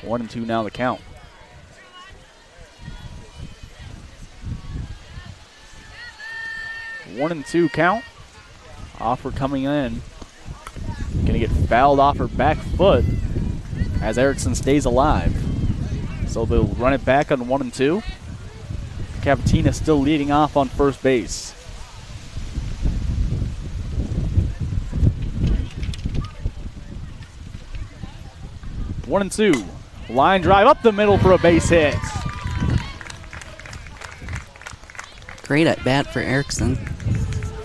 1-2 now the count. One and two count. Offer coming in. Gonna get fouled off her back foot as Erickson stays alive. So they'll run it back on 1-2. Capatina still leading off on first base. One and two. Line drive up the middle for a base hit. Great at bat for Erickson.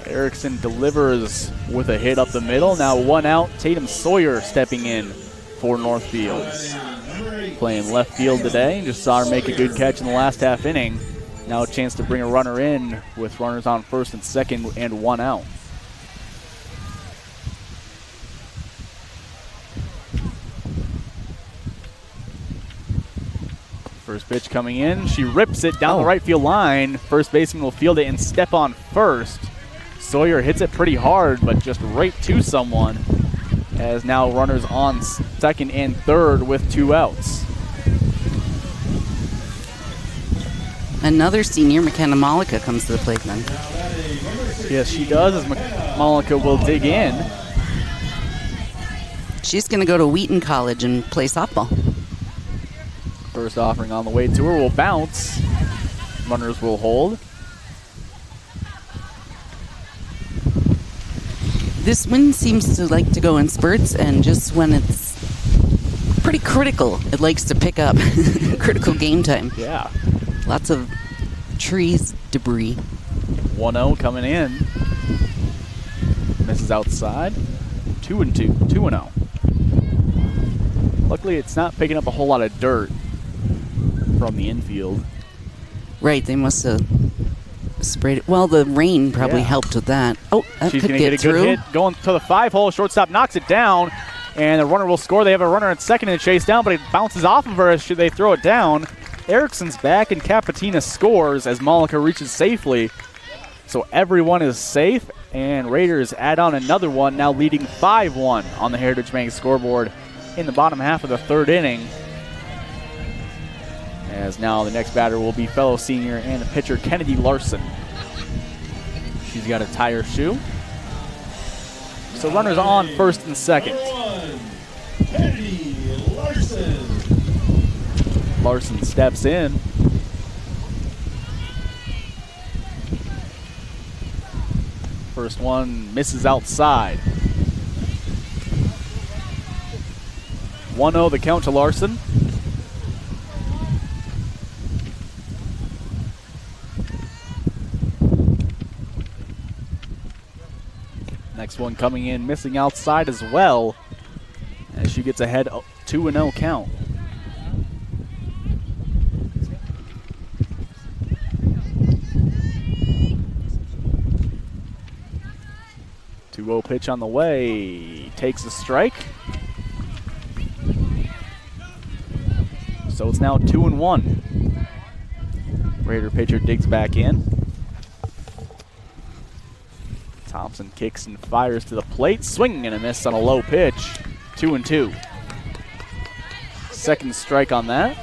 Erickson delivers with a hit up the middle. Now one out. Tatum Sawyer stepping in for Northfield. Playing left field today. Just saw her make a good catch in the last half inning. Now a chance to bring a runner in with runners on first and second and one out. First pitch coming in. She rips it down the right field line. First baseman will field it and step on first. Sawyer hits it pretty hard, but just right to someone. As now runners on second and third with two outs. Another senior, McKenna Malika, comes to the plate then. Yes, she does, as Malika will dig in. She's going to go to Wheaton College and play softball. First offering on the way to her will bounce. Runners will hold. This wind seems to like to go in spurts, and just when it's pretty critical, it likes to pick up. Critical game time. Yeah. Lots of trees, debris. 1-0 coming in. Misses outside. 2-2. 2-0. Luckily, it's not picking up a whole lot of dirt from the infield. Right, they must have sprayed it. Well, the rain probably helped with that. Oh, that She's could going to get get a through. good hit. Going to the 5-hole. Shortstop knocks it down, and the runner will score. They have a runner at second in the chase down, but it bounces off of her as they throw it down. Erickson's back, and Capatina scores as Malika reaches safely. So everyone is safe, and Raiders add on another one, now leading 5-1 on the Heritage Bank scoreboard in the bottom half of the third inning. As now the next batter will be fellow senior and the pitcher Kennedy Larson. She's got a tire shoe. So runners on first and second. Kennedy Larson. Larson steps in. First one misses outside. 1-0 the count to Larson. Next one coming in, missing outside as well, as she gets ahead 2-0 count. Pitch on the way, takes a strike. So it's now 2-1. Raider pitcher digs back in. Thompson kicks and fires to the plate. Swing and a miss on a low pitch. 2-2. Second strike on that.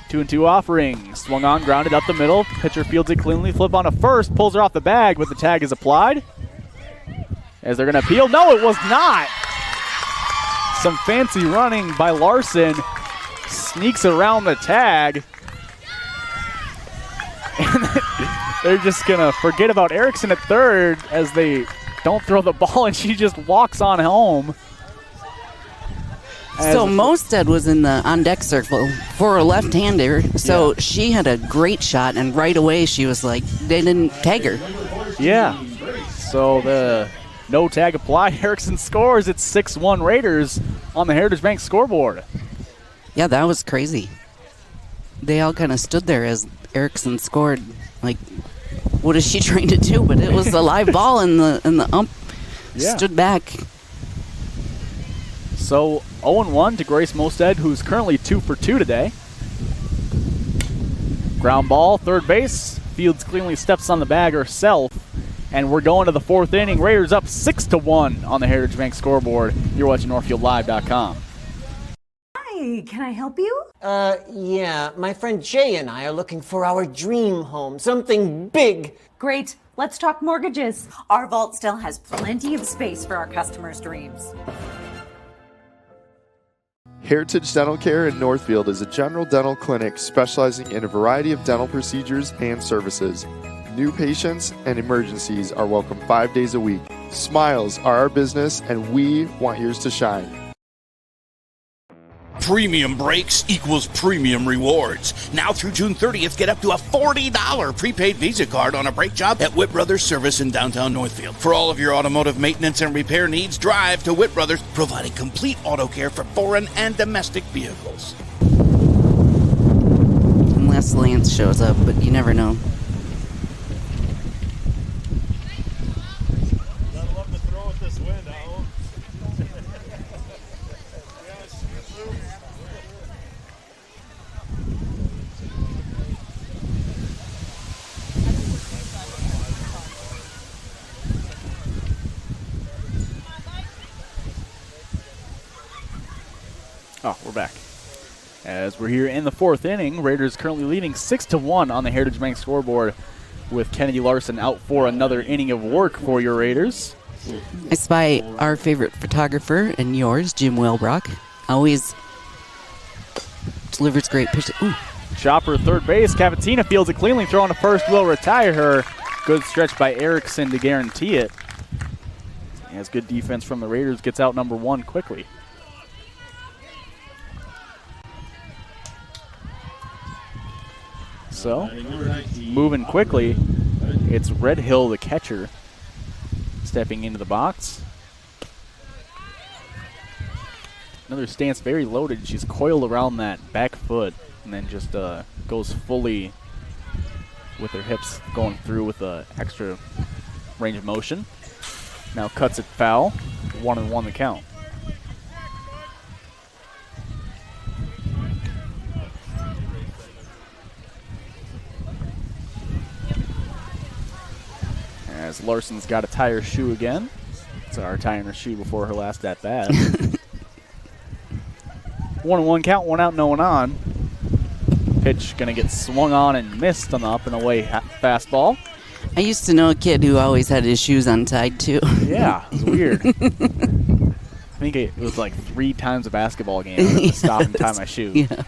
2-2 offering. Swung on, grounded up the middle. Pitcher fields it cleanly. Flip on a first. Pulls her off the bag, but the tag is applied. As they're going to appeal. No, it was not. Some fancy running by Larson. Sneaks around the tag. And they're just going to forget about Erickson at third as they don't throw the ball, and she just walks on home. So Mosted was in the on-deck circle for a left-hander, so she had a great shot, and right away she was like, they didn't tag her. Yeah. So the no tag applied. Erickson scores. It's 6-1 Raiders on the Heritage Bank scoreboard. Yeah, that was crazy. They all kind of stood there as Erickson scored. Like, what is she trying to do? But it was a live ball, and the ump stood back. So 0-1 to Grace Mosted, who's currently 2 for 2 today. Ground ball, third base. Fields cleanly steps on the bag herself. And we're going to the fourth inning. Raiders up 6-1 on the Heritage Bank scoreboard. You're watching NorthfieldLive.com. Hi, can I help you? Yeah. My friend Jay and I are looking for our dream home. Something big. Great. Let's talk mortgages. Our vault still has plenty of space for our customers' dreams. Heritage Dental Care in Northfield is a general dental clinic specializing in a variety of dental procedures and services. New patients and emergencies are welcome 5 days a week. Smiles are our business, and we want yours to shine. Premium breaks equals premium rewards. Now through June 30th, get up to a $40 prepaid Visa card on a brake job at Witt Brothers Service in downtown Northfield. For all of your automotive maintenance and repair needs, drive to Witt Brothers, providing complete auto care for foreign and domestic vehicles. Unless Lance shows up, but you never know. Oh, we're back. As we're here in the fourth inning, Raiders currently leading 6-1 on the Heritage Bank scoreboard with Kennedy Larson out for another inning of work for your Raiders. I spy our favorite photographer and yours, Jim Welbrock. Always delivers great pictures. Ooh. Chopper third base. Cavatina fields it cleanly, throwing to first, will retire her. Good stretch by Erickson to guarantee it. As good defense from the Raiders gets out number one quickly. So, moving quickly, it's Red Hill, the catcher, stepping into the box. Another stance very loaded. She's coiled around that back foot and then just goes fully with her hips going through with the extra range of motion. Now cuts it foul. 1-1 the count. As Larson's got to tie her shoe again. So tying her shoe before her last at bat. 1-1 count, one out, no one on. Pitch going to get swung on and missed on the up and away fastball. I used to know a kid who always had his shoes untied too. Yeah, it was weird. I think it was like 3 times a basketball game. I had to stop and tie my shoe. Yeah.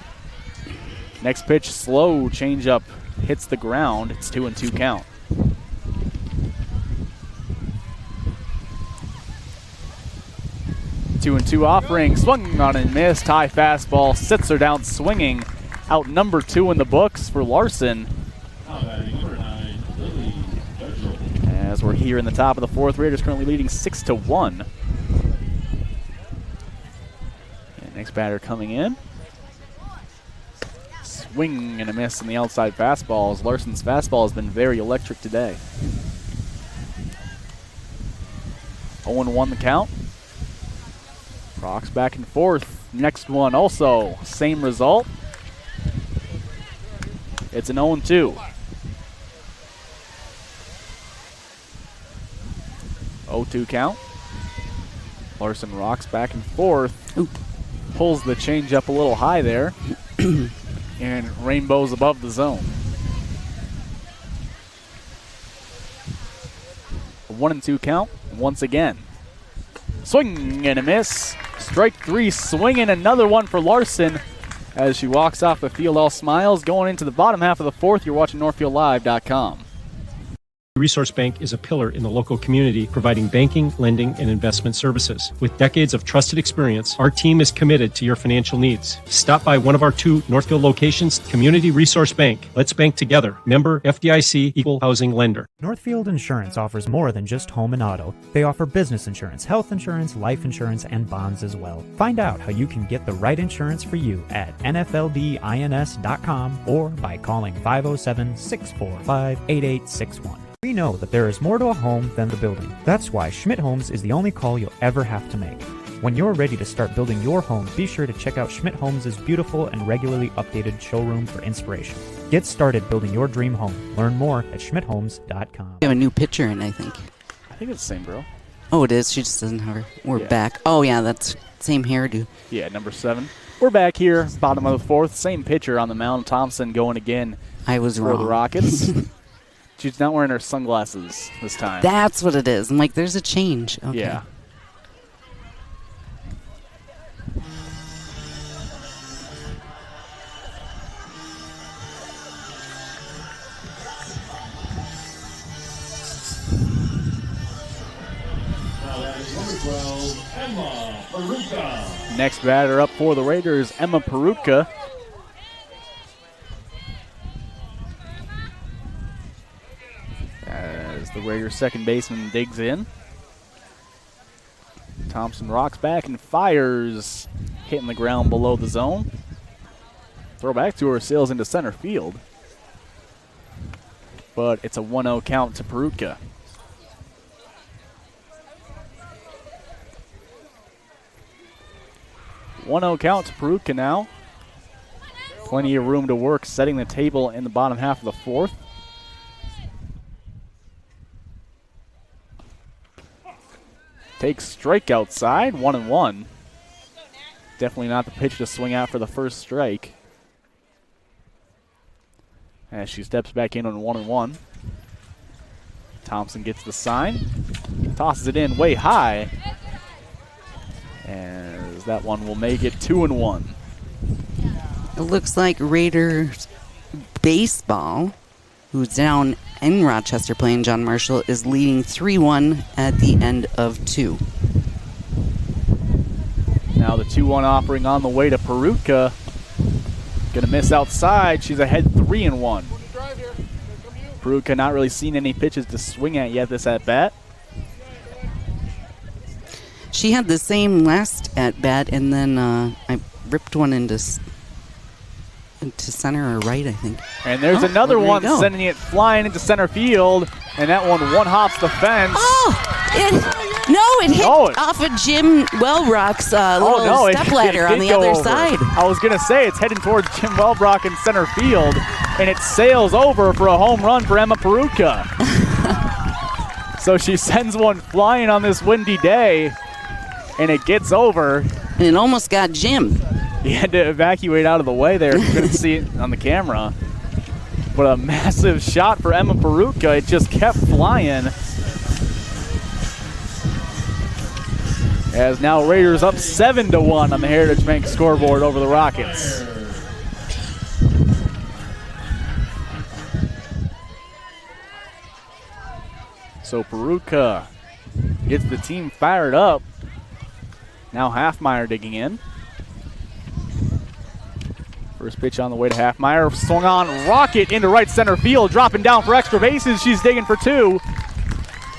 Next pitch, slow changeup, hits the ground. It's 2-2 count. Two and two offering, swung on and missed. High fastball, sits her down swinging. Out number 2 in the books for Larson. As we're here in the top of the fourth, Raiders currently leading 6-1. And next batter coming in. Swing and a miss on the outside fastballs. Larson's fastball has been very electric today. 0-1 the count. Rocks back and forth. Next one also, same result. It's an 0-2. 0-2 count. Larson rocks back and forth. Ooh. Pulls the change up a little high there. And rainbows above the zone. A 1-2 count once again. Swing and a miss. Strike three, swinging another one for Larson as she walks off the field all smiles. Going into the bottom half of the fourth, you're watching NorthfieldLive.com. Resource Bank is a pillar in the local community, providing banking, lending, and investment services. With decades of trusted experience, our team is committed to your financial needs. Stop by one of our 2 Northfield locations, Community Resource Bank. Let's bank together. Member FDIC, Equal Housing Lender. Northfield Insurance offers more than just home and auto. They offer business insurance, health insurance, life insurance, and bonds as well. Find out how you can get the right insurance for you at nfldins.com or by calling 507-645-8861. We know that there is more to a home than the building. That's why Schmidt Homes is the only call you'll ever have to make. When you're ready to start building your home, be sure to check out Schmidt Homes' beautiful and regularly updated showroom for inspiration. Get started building your dream home. Learn more at schmidthomes.com. We have a new picture in, I think. I think it's the same girl. Oh, it is? She just doesn't have her. We're back. Oh, yeah, that's same hairdo. Yeah, number 7. We're back here, bottom of the fourth. Same pitcher on the mound. Thompson going again. I was for wrong. the Rockets. She's not wearing her sunglasses this time. That's what it is. I'm like, there's a change. Okay. Yeah. Emma Perutka. Next batter up for the Raiders, Emma Perutka. As the Raiders second baseman digs in. Thompson rocks back and fires, hitting the ground below the zone. Throw back to her, sails into center field. But it's a 1-0 count to Perutka. One-0 count to Perutka now. Plenty of room to work, setting the table in the bottom half of the fourth. Takes strike outside, 1-1. Definitely not the pitch to swing out for the first strike. As she steps back in on 1-1. Thompson gets the sign. Tosses it in way high. As that one will make it 2-1. It looks like Raiders baseball, who's down in Rochester playing John Marshall, is leading 3-1 at the end of 2. Now the 2-1 offering on the way to Perutka. Gonna miss outside. She's ahead 3-1. Perutka not really seen any pitches to swing at yet this at bat. She had the same last at bat, and then I ripped one into center or right, I think. And there's another one sending it flying into center field, and that one hops the fence. It hit off of Jim Wellbrock's little step ladder on the other side. I was going to say it's heading towards Jim Wellbrock in center field, and it sails over for a home run for Emma Perutka. So she sends one flying on this windy day, and it gets over. And it almost got Jim. He had to evacuate out of the way there. You couldn't see it on the camera. But a massive shot for Emma Perutka. It just kept flying. As now Raiders up 7-1 on the Heritage Bank scoreboard over the Rockets. So Perutka gets the team fired up. Now Halfmeyer digging in. First pitch on the way to Halfmeyer. Swung on, rocket into right center field. Dropping down for extra bases. She's digging for 2.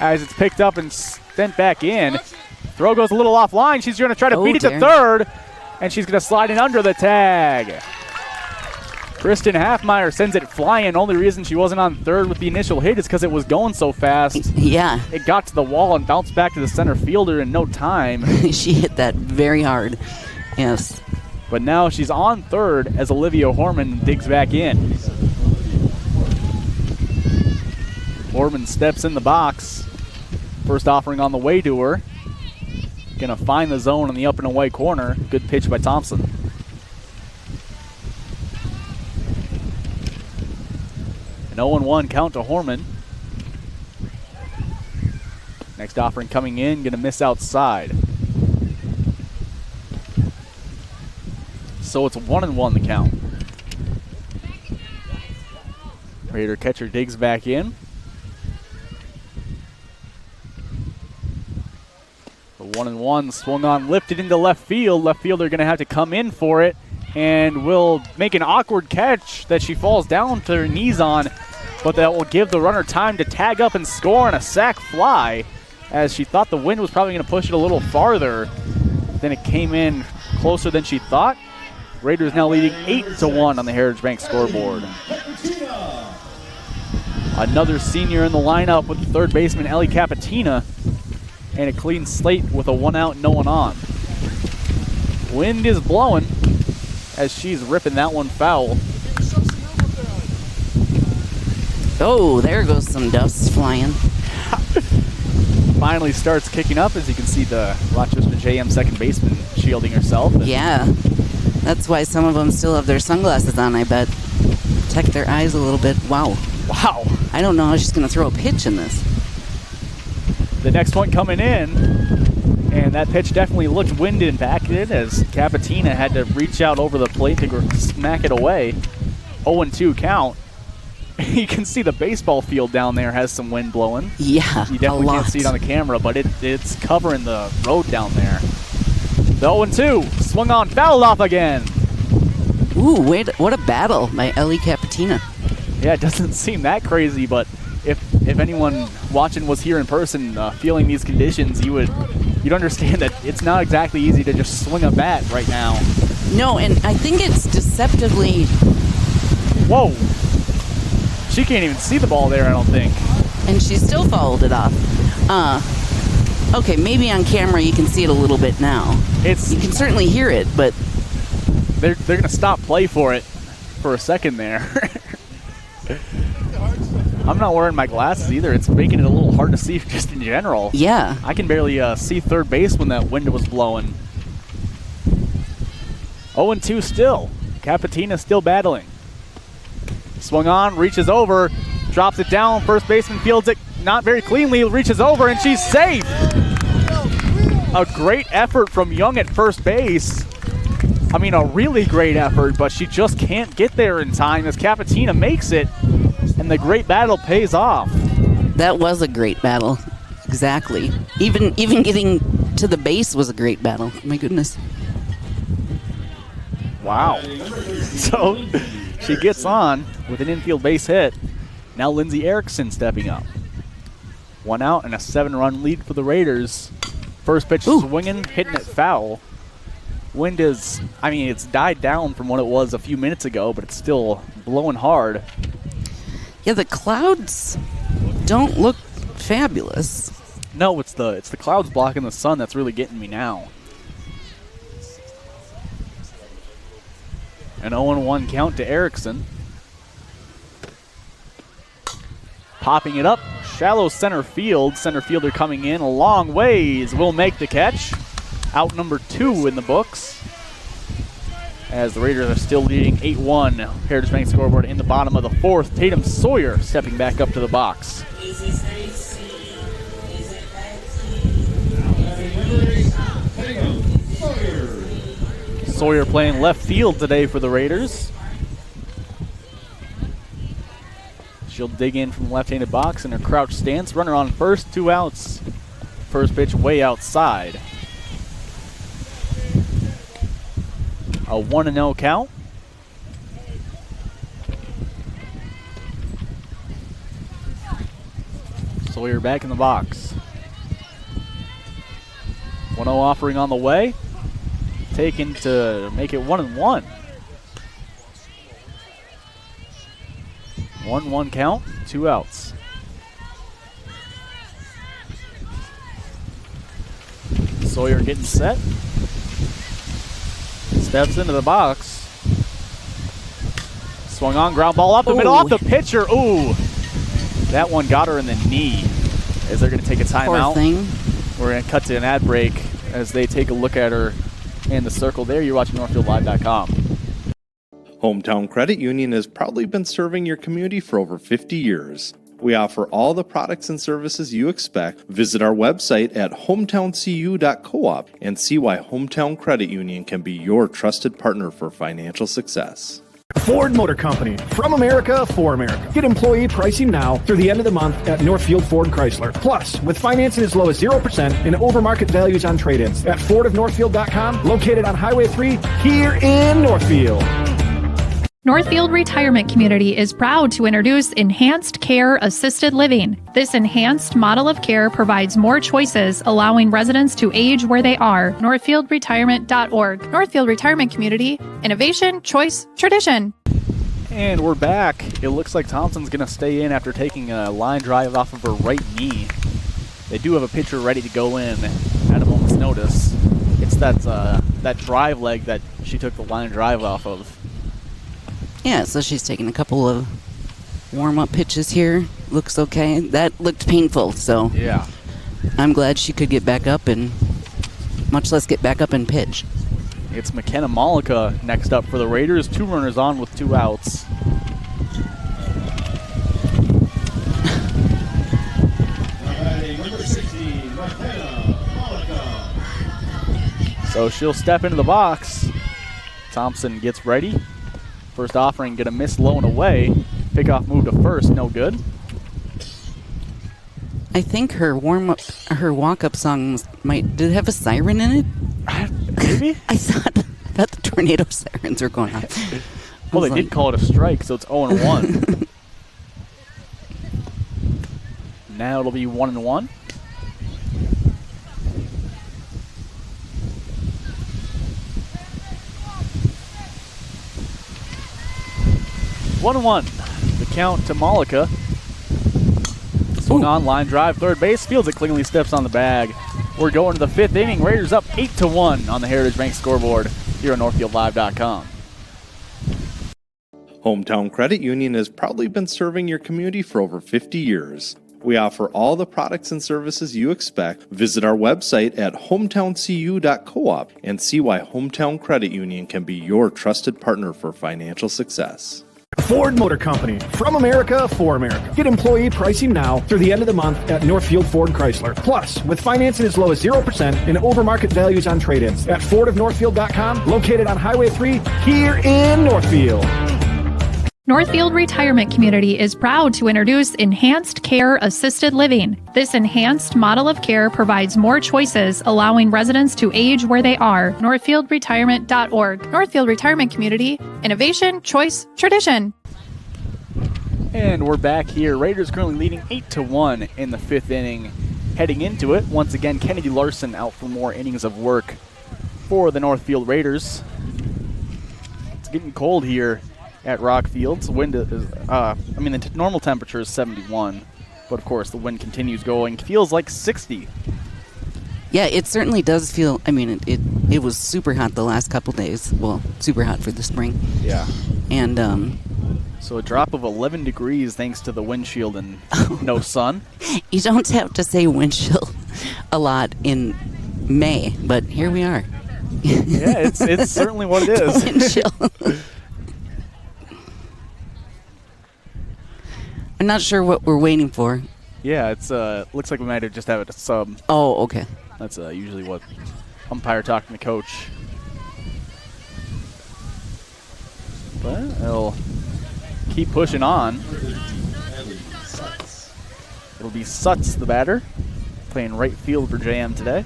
As it's picked up and sent back in. Throw goes a little offline. She's going to try to beat it to third. And she's going to slide in under the tag. Kristen Halfmeyer sends it flying. Only reason she wasn't on third with the initial hit is because it was going so fast. Yeah. It got to the wall and bounced back to the center fielder in no time. She hit that very hard. Yes. But now she's on third as Olivia Horman digs back in. Horman steps in the box. First offering on the way to her. Gonna find the zone in the up and away corner. Good pitch by Thompson. An 0-1 count to Horman. Next offering coming in, gonna miss outside. So it's 1-1 the count. Raider catcher digs back in. The 1-1 swung on, lifted into left field. Left fielder gonna have to come in for it and will make an awkward catch that she falls down to her knees on, but that will give the runner time to tag up and score on a sac fly, as she thought the wind was probably going to push it a little farther. Then it came in closer than she thought. Raiders now leading 8-1 on the Heritage Bank scoreboard. Another senior in the lineup with third baseman Ellie Capatina, and a clean slate with a 1 out, no one on. Wind is blowing as she's ripping that one foul. Oh, there goes some dust flying. Finally starts kicking up, as you can see the Rochester JM second baseman shielding herself. Yeah, that's why some of them still have their sunglasses on, I bet. Protect their eyes a little bit. Wow. Wow. I don't know how she's going to throw a pitch in this. The next one coming in, and that pitch definitely looked wind impacted as Capatina had to reach out over the plate to smack it away. 0-2 count. You can see the baseball field down there has some wind blowing. Yeah, you definitely can't see it on the camera, but it's covering the road down there. The 0-2 swung on, fouled off again. Ooh, wait, what a battle by Ellie Capatina. Yeah, it doesn't seem that crazy, but if anyone watching was here in person feeling these conditions, you'd understand that it's not exactly easy to just swing a bat right now. No, and I think it's deceptively... Whoa. She can't even see the ball there, I don't think. And she still fouled it off. Okay, maybe on camera you can see it a little bit now. You can certainly hear it, but... They're going to stop play for it for a second there. I'm not wearing my glasses either. It's making it a little hard to see just in general. Yeah. I can barely see third base when that wind was blowing. 0-2 still. Capatina still battling. Swung on, reaches over, drops it down. First baseman fields it not very cleanly, reaches over, and she's safe. A great effort from Young at first base. I mean, a really great effort, but she just can't get there in time as Capatina makes it, and the great battle pays off. That was a great battle. Exactly. Even getting to the base was a great battle. My goodness. Wow. So she gets on with an infield base hit. Now Lindsay Erickson stepping up. 1 out and a 7-run lead for the Raiders. First pitch swinging, hitting it foul. Wind is, I mean, it's died down from what it was a few minutes ago, but it's still blowing hard. Yeah, the clouds don't look fabulous. No, it's the clouds blocking the sun that's really getting me now. An 0-1 count to Erickson. Popping it up, shallow center field. Center fielder coming in a long ways will make the catch. Out number 2 in the books. As the Raiders are still leading 8-1. Heritage Bank scoreboard in the bottom of the 4th. Tatum Sawyer stepping back up to the box. Sawyer playing left field today for the Raiders. She'll dig in from the left-handed box in her crouch stance. Runner on first, 2 outs. First pitch way outside. A 1-0 count. Sawyer back in the box. 1-0 offering on the way. Taken to make it 1-1. 1-1 count, 2 outs. Sawyer getting set. Steps into the box. Swung on, ground ball up the middle, off the pitcher. Ooh, that one got her in the knee. As they're going to take a timeout. Poor thing. We're going to cut to an ad break as they take a look at her in the circle there. You're watching NorthfieldLive.com. Hometown Credit Union has proudly been serving your community for over 50 years. We offer all the products and services you expect. Visit our website at hometowncu.coop and see why Hometown Credit Union can be your trusted partner for financial success. Ford Motor Company, from America for America. Get employee pricing now through the end of the month at Northfield Ford Chrysler. Plus, with financing as low as 0% and over-market values on trade-ins at FordofNorthfield.com, located on Highway 3 here in Northfield. Northfield Retirement Community is proud to introduce Enhanced Care Assisted Living. This enhanced model of care provides more choices, allowing residents to age where they are. NorthfieldRetirement.org. Northfield Retirement Community. Innovation, choice, tradition. And we're back. It looks like Thompson's going to stay in after taking a line drive off of her right knee. They do have a pitcher ready to go in at a moment's notice. It's that drive leg that she took the line drive off of. Yeah, so she's taking a couple of warm-up pitches here. Looks okay. That looked painful, so yeah, I'm glad she could get back up and, much less get back up and pitch. It's McKenna Malika next up for the Raiders. 2 runners on with 2 outs. So she'll step into the box. Thompson gets ready. First offering, gonna miss low and away. Pickoff move to first, no good. I think her walk-up song did it have a siren in it? Maybe? I thought the tornado sirens were going on. Well, they did call it a strike, so it's 0-1. Now it'll be 1-1. The count to Malika. Swung on, line drive, third base. Fields it cleanly, steps on the bag. We're going to the 5th inning. Raiders up 8-1 on the Heritage Bank scoreboard here on NorthfieldLive.com. Hometown Credit Union has proudly been serving your community for over 50 years. We offer all the products and services you expect. Visit our website at hometowncu.coop and see why Hometown Credit Union can be your trusted partner for financial success. Ford Motor Company, from America for America. Get employee pricing now through the end of the month at Northfield Ford Chrysler. Plus, with financing as low as 0% and over-market values on trade-ins at FordofNorthfield.com, located on Highway 3 here in Northfield. Northfield Retirement Community is proud to introduce Enhanced Care Assisted Living. This enhanced model of care provides more choices, allowing residents to age where they are. NorthfieldRetirement.org. Northfield Retirement Community. Innovation, choice, tradition. And we're back here. Raiders currently leading 8-1 in the 5th inning. Heading into it, once again, Kennedy Larson out for more innings of work for the Northfield Raiders. It's getting cold here at Rockfield. Wind is, the normal temperature is 71, but of course the wind continues going. Feels like 60. Yeah, it certainly does feel. It was super hot the last couple days. Well, super hot for the spring. Yeah. And so a drop of 11 degrees thanks to the windshield and no sun. You don't have to say windshield a lot in May, but here we are. Yeah, it's certainly what it is. Windshield. I'm not sure what we're waiting for. Yeah, it's looks like we might have just have it a sub. Oh, okay. That's usually what umpire talking to coach. But it'll keep pushing on. It'll be Sutz, the batter, playing right field for JM today.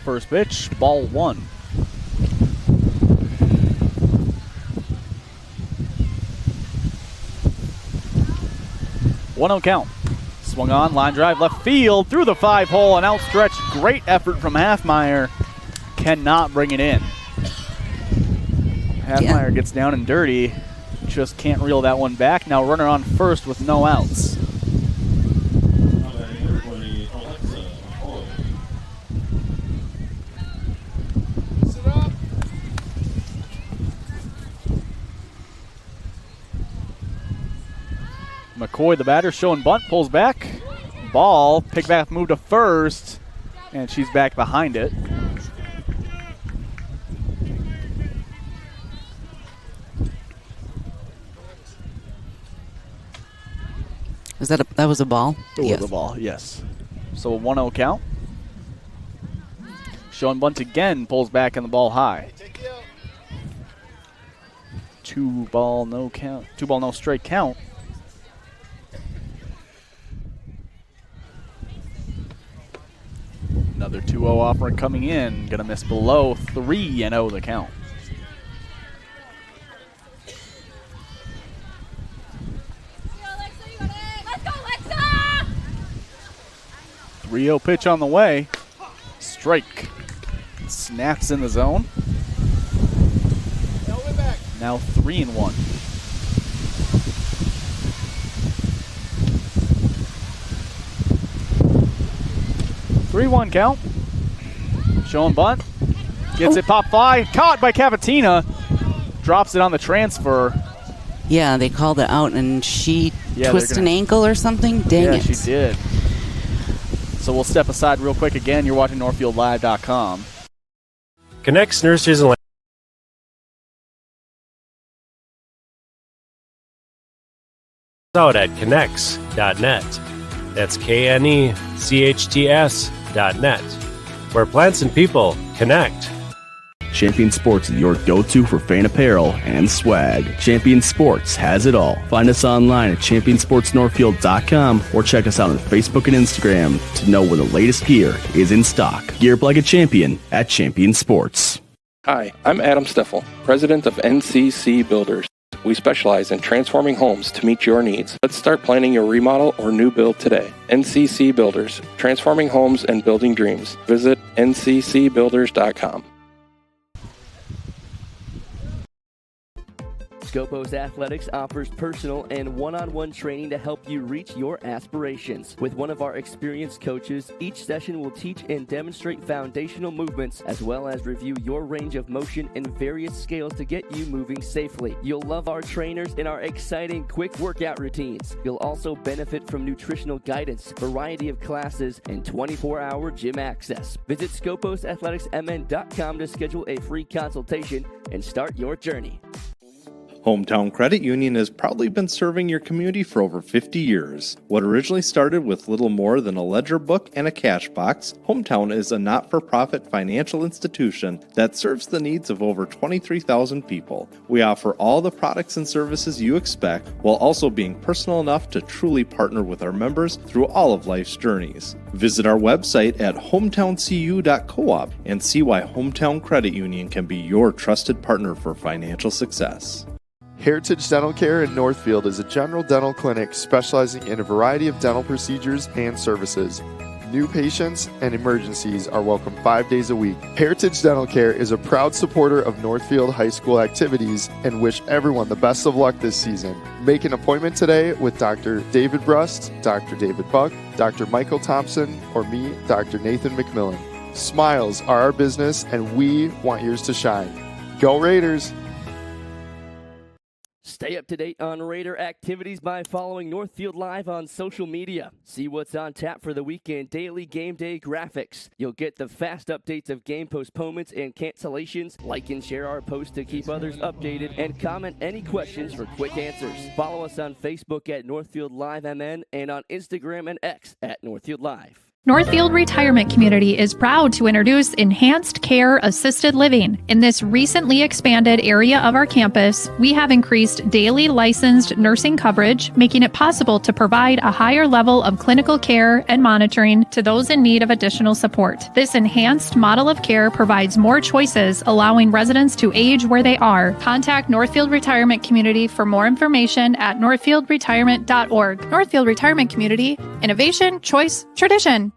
First pitch, ball 1. One on count. Swung on, line drive, left field, through the 5-hole, and outstretched. Great effort from Halfmeyer. cannot bring it in. Halfmeyer gets down and dirty. Just can't reel that one back. Now runner on first with no outs. McCoy, the batter, showing bunt, pulls back. Ball, pick back, move to first, and she's back behind it. That was a ball? It was a ball, yes. So a 1-0 count. Showing bunt again, pulls back and the ball high. 2-ball, no count. 2-ball, no strike count. Another 2-0 offering coming in. Gonna miss below 3-0 the count. Let's go, Lexa! 3-0 pitch on the way. Strike. Snaps in the zone. Now 3-1. Count. Showing bunt. Gets it pop fly. Caught by Cavatina. Drops it on the transfer. Yeah, they called it out, and she twisted an ankle or something. Dang it. Yeah, she did. So we'll step aside real quick again. You're watching NorthfieldLive.com. Connects nurseries and out at connects.net. That's KNECHTS.net, where plants and people connect. Champion Sports is your go-to for fan apparel and swag. Champion Sports has it all. Find us online at championsportsnorthfield.com or check us out on Facebook and Instagram to know when the latest gear is in stock. Gear up like a champion at Champion Sports. Hi, I'm Adam Steffel, president of NCC Builders. We specialize in transforming homes to meet your needs. Let's start planning your remodel or new build today. NCC Builders, transforming homes and building dreams. Visit nccbuilders.com. Scopos Athletics offers personal and one-on-one training to help you reach your aspirations. With one of our experienced coaches, each session will teach and demonstrate foundational movements as well as review your range of motion and various scales to get you moving safely. You'll love our trainers and our exciting quick workout routines. You'll also benefit from nutritional guidance, variety of classes, and 24-hour gym access. Visit scoposathleticsmn.com to schedule a free consultation and start your journey. Hometown Credit Union has proudly been serving your community for over 50 years. What originally started with little more than a ledger book and a cash box, Hometown is a not-for-profit financial institution that serves the needs of over 23,000 people. We offer all the products and services you expect while also being personal enough to truly partner with our members through all of life's journeys. Visit our website at hometowncu.coop and see why Hometown Credit Union can be your trusted partner for financial success. Heritage Dental Care in Northfield is a general dental clinic specializing in a variety of dental procedures and services. New patients and emergencies are welcome 5 days a week. Heritage Dental Care is a proud supporter of Northfield High School activities and wish everyone the best of luck this season. Make an appointment today with Dr. David Brust, Dr. David Buck, Dr. Michael Thompson, or me, Dr. Nathan McMillan. Smiles are our business and we want yours to shine. Go Raiders! Stay up to date on Raider activities by following Northfield Live on social media. See what's on tap for the weekend daily game day graphics. You'll get the fast updates of game postponements and cancellations. Like and share our posts to keep others updated and comment any questions for quick answers. Follow us on Facebook at Northfield Live MN and on Instagram and X at Northfield Live. Northfield Retirement Community is proud to introduce Enhanced Care Assisted Living. In this recently expanded area of our campus, we have increased daily licensed nursing coverage, making it possible to provide a higher level of clinical care and monitoring to those in need of additional support. This enhanced model of care provides more choices, allowing residents to age where they are. Contact Northfield Retirement Community for more information at northfieldretirement.org. Northfield Retirement Community, innovation, choice, tradition.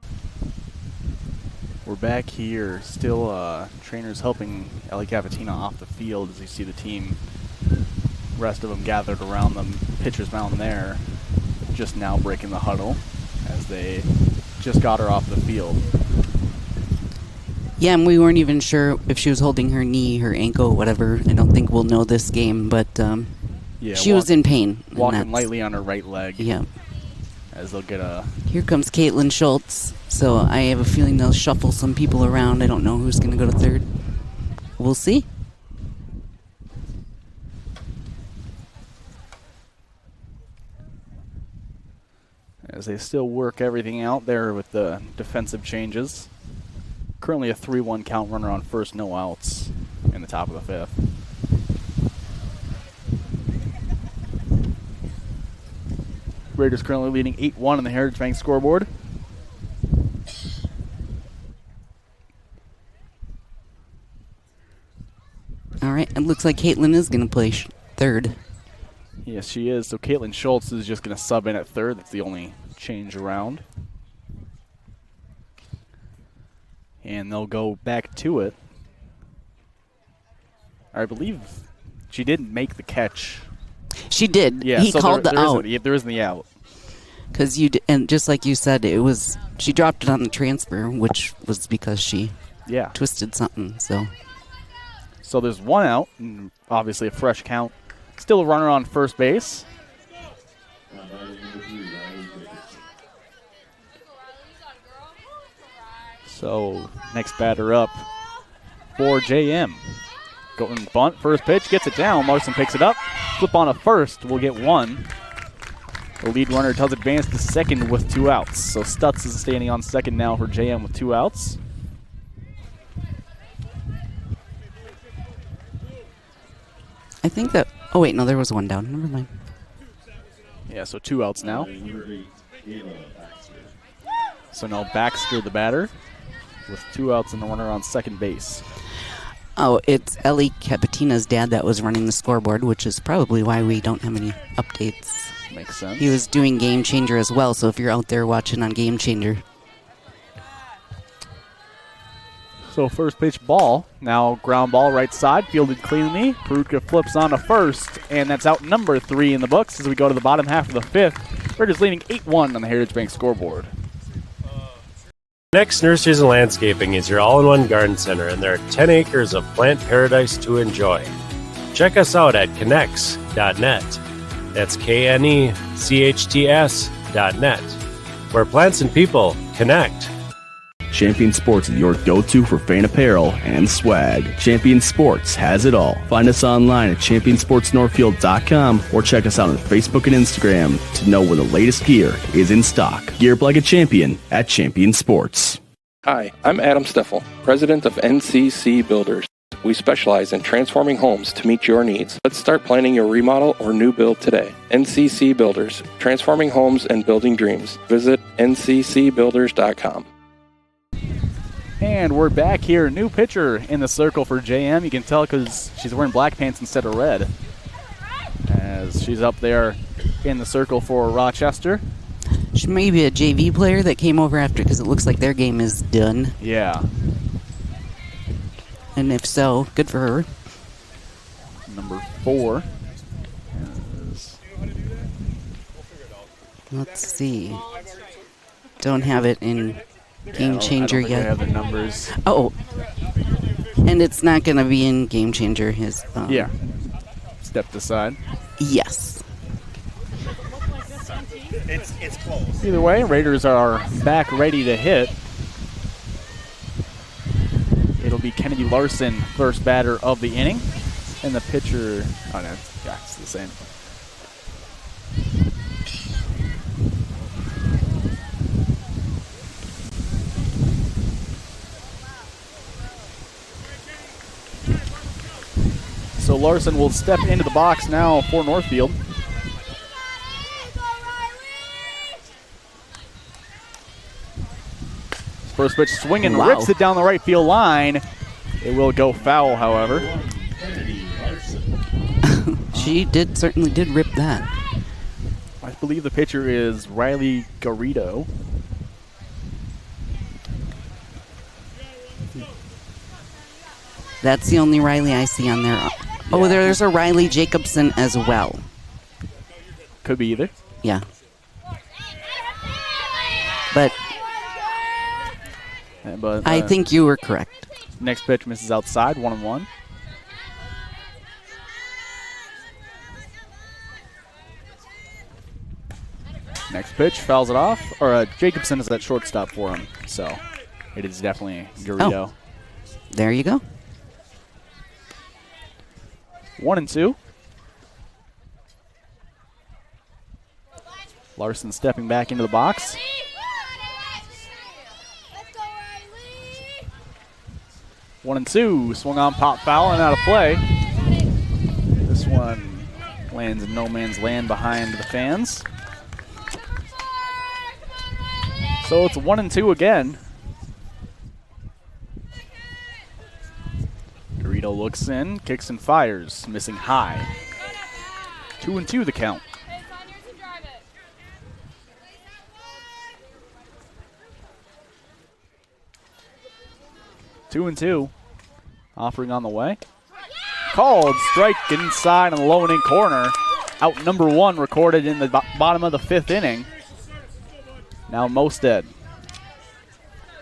We're back here. Still trainers helping Ellie Cavatina off the field as you see the team, rest of them gathered around the pitcher's mound there, just now breaking the huddle as they just got her off the field. Yeah, and we weren't even sure if she was holding her knee, her ankle, whatever. I don't think we'll know this game, but she was in pain. Walking lightly on her right leg. Yeah. As they'll get a... Here comes Caitlin Schultz. So I have a feeling they'll shuffle some people around. I don't know who's going to go to third. We'll see. As they still work everything out there with the defensive changes. Currently a 3-1 count, runner on first, no outs in the top of the fifth. Raiders currently leading 8-1 on the Heritage Bank scoreboard. All right, it looks like Caitlin is going to play third. Yes, she is. So Caitlin Schultz is just going to sub in at third. That's the only change around. And they'll go back to it. I believe she didn't make the catch. She did. Yeah, he so called the out. There isn't the out. Because and just like you said, she dropped it on the transfer, which was because she twisted something. So there's one out, and obviously a fresh count. Still a runner on first base. So next batter up for JM. Going bunt, first pitch, gets it down. Larson picks it up. Flip on a first, we'll get one. The lead runner does advance to second with 2 outs. So Stutz is standing on second now for JM with 2 outs. I think that... Oh, wait, no, there was one down. Never mind. Yeah, so 2 outs now. So now Baxter, the batter, with 2 outs and a runner on second base. Oh, it's Ellie Capitina's dad that was running the scoreboard, which is probably why we don't have any updates. Makes sense. He was doing Game Changer as well, so if you're out there watching on Game Changer. So first pitch ball. Now ground ball right side, fielded cleanly. Perutka flips on to first, and that's out number 3 in the books as we go to the bottom half of the fifth. Raiders leading 8-1 on the Heritage Bank scoreboard. Next Nurseries and Landscaping is your all-in-one garden center, and there are 10 acres of plant paradise to enjoy. Check us out at Knechts.net. That's KNECHTS.net, where plants and people connect. Champion Sports is your go-to for fan apparel and swag. Champion Sports has it all. Find us online at championsportsnorthfield.com or check us out on Facebook and Instagram to know when the latest gear is in stock. Gear up like a champion at Champion Sports. Hi, I'm Adam Steffel, president of NCC Builders. We specialize in transforming homes to meet your needs. Let's start planning your remodel or new build today. NCC Builders, transforming homes and building dreams. Visit nccbuilders.com. And we're back here. New pitcher in the circle for JM. You can tell because she's wearing black pants instead of red, as she's up there in the circle for Rochester. She may be a JV player that came over after, because it looks like their game is done. Yeah. And if so, good for her. Number 4. Let's see. Don't have it in Game Changer I don't think yet. I have the numbers. Oh. And it's not going to be in Game Changer. His yeah. Stepped aside. Yes. It's close. Either way, Raiders are back ready to hit. It'll be Kennedy Larson, first batter of the inning. And the pitcher, oh no, yeah, it's the same. So Larson will step into the box now for Northfield. First pitch swinging, wow. Rips it down the right field line. It will go foul, however. She certainly did rip that. I believe the pitcher is Riley Garrido. That's the only Riley I see on there. Oh, there's a Riley Jacobson as well. Could be either. Yeah. But I think you were correct. Next pitch misses outside, 1-1. Next pitch, fouls it off. Or Jacobson is at shortstop for him. So it is definitely Garrido. Oh, there you go. 1-2. Larson stepping back into the box. One and two. Swung on, pop foul, and out of play. This one lands in no man's land behind the fans. So it's 1-2 again. Garrido looks in, kicks and fires, missing high. 2-2 the count. Two and two. Offering on the way. Called. Strike inside on the low and in corner. Out number one recorded in the bottom of the fifth inning. Now Mosted.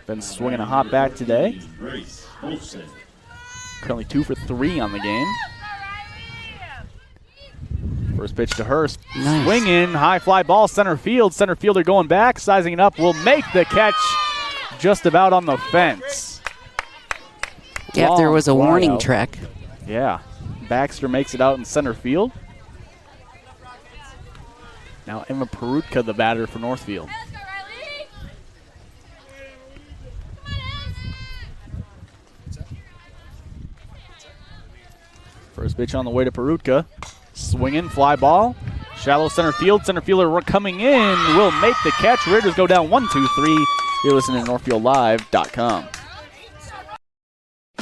Been swinging a hot bat today. Currently 2 for 3 on the game. First pitch to Hurst. Nice. Swing in. High fly ball. Center field. Center fielder going back. Sizing it up. Will make the catch just about on the fence. Yeah, if there was a warning out. track. Yeah. Baxter makes it out in center field. Now Emma Perutka, the batter for Northfield. First pitch on the way to Perutka. Swinging, fly ball. Shallow center field. Center fielder coming in. Will make the catch. Raiders go down 1-2-3. You're listening to NorthfieldLive.com.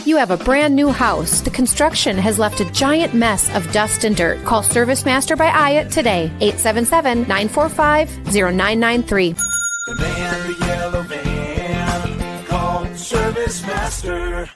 You have a brand new house. The construction has left a giant mess of dust and dirt. Call Service Master by Ayat today. 877-945-0993. The man, the yellow van, called Service Master.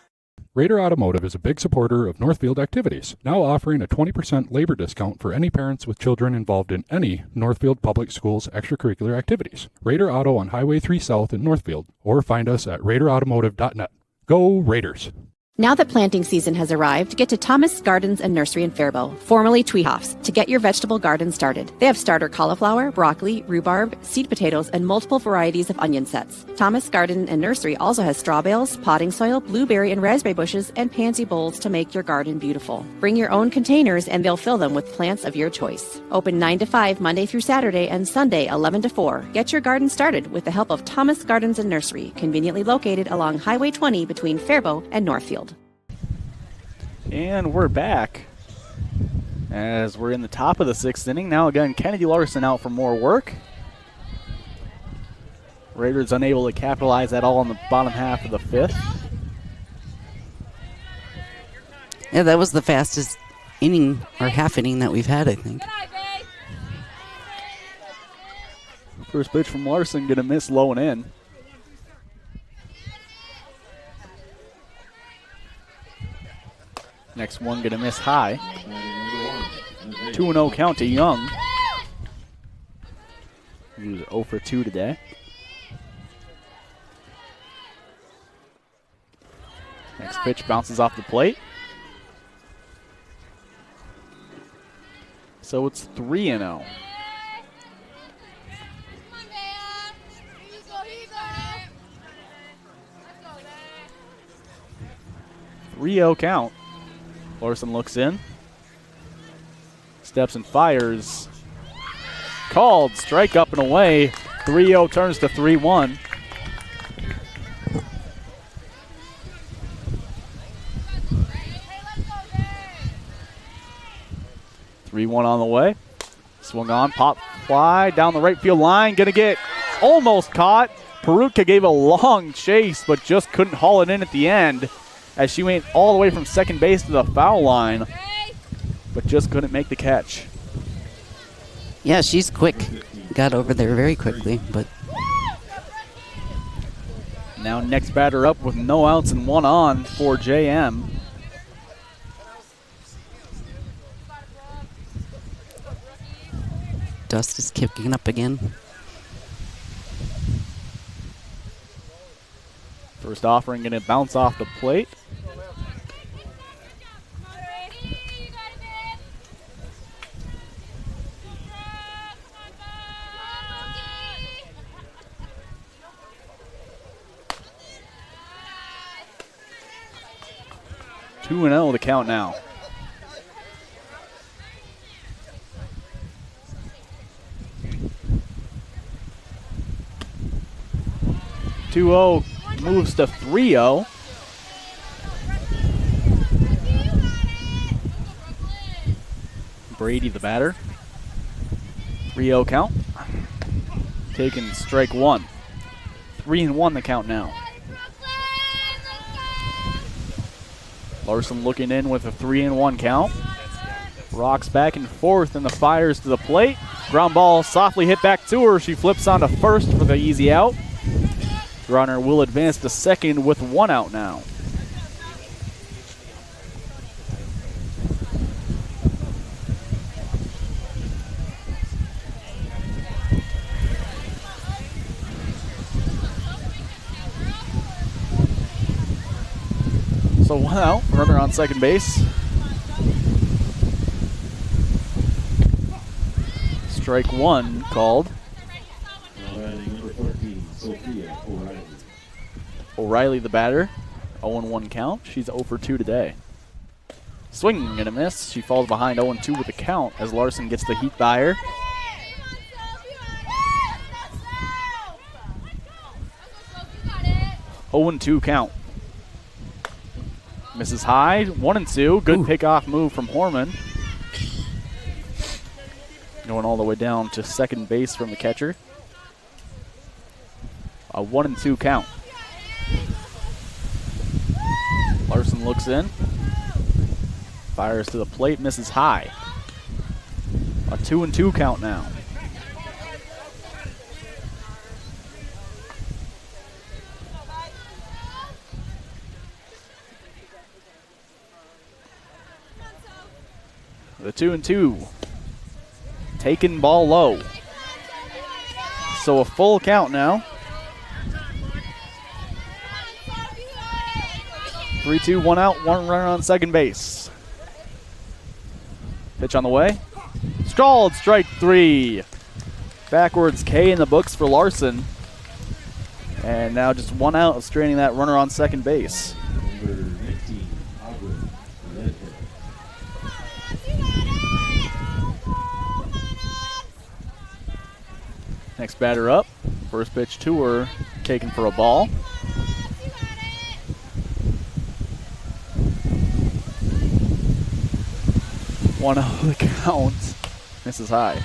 Raider Automotive is a big supporter of Northfield activities, now offering a 20% labor discount for any parents with children involved in any Northfield Public Schools extracurricular activities. Raider Auto on Highway 3 South in Northfield, or find us at RaiderAutomotive.net. Go Raiders! Now that planting season has arrived, get to Thomas Gardens and Nursery in Faribault, formerly Tweehoffs, to get your vegetable garden started. They have starter cauliflower, broccoli, rhubarb, seed potatoes, and multiple varieties of onion sets. Thomas Garden and Nursery also has straw bales, potting soil, blueberry and raspberry bushes, and pansy bowls to make your garden beautiful. Bring your own containers and they'll fill them with plants of your choice. Open 9 to 5 Monday through Saturday and Sunday 11 to 4. Get your garden started with the help of Thomas Gardens and Nursery, conveniently located along Highway 20 between Faribault and Northfield. And we're back as we're in the top of the sixth inning. Now again, Kennedy Larson out for more work. Raiders unable to capitalize at all in the bottom half of the fifth. Yeah, that was the fastest inning or half inning that we've had, I think. First pitch from Larson, going to miss low and in. Next one going to miss high. 2-0 count to Young. He was 0 for 2 today. Next pitch bounces off the plate. So it's 3-0. Count. Larson looks in. Steps and fires. Called. Strike up and away. 3-0 turns to 3-1. On the way. Swung on. Pop fly down the right field line. Going to get almost caught. Perutka gave a long chase, but just couldn't haul it in at the end, as she went all the way from second base to the foul line, but just couldn't make the catch. Yeah, she's quick. Got over there very quickly, but... Now next batter up with no outs and 1 on for JM. dust is kicking up again. First offering going to bounce off the plate. Two and 0 the count now. Two-0 moves to 3-0. Brady the batter. 3-0 count. Taking strike one. 3-1 the count now. Larson looking in with a 3-1 count. Rocks back and forth and the fires to the plate. Ground ball softly hit back to her. She flips on to first for the easy out. Runner will advance to second with 1 out now. So 1 out, runner on second base. Strike one called. O'Reilly the batter. 0-1 count. She's 0 for 2 today. Swing and a miss. She falls behind 0-2 with the count as Larson gets the heat by her. Oh, 0-2 count. Misses high, 1-2. Good pickoff move from Horman. Going all the way down to second base from the catcher. A 1-2 count. Larson looks in. Fires to the plate, misses high. A 2-2 count now. The 2-2. Taken ball low. So a full count now. 3-2, 1 out, 1 runner on second base. Pitch on the way. Stalled, strike 3. Backwards K in the books for Larson. And now just 1 out of straining that runner on second base. Next batter up. First pitch to her, taken for a ball. One out of the count. Misses high.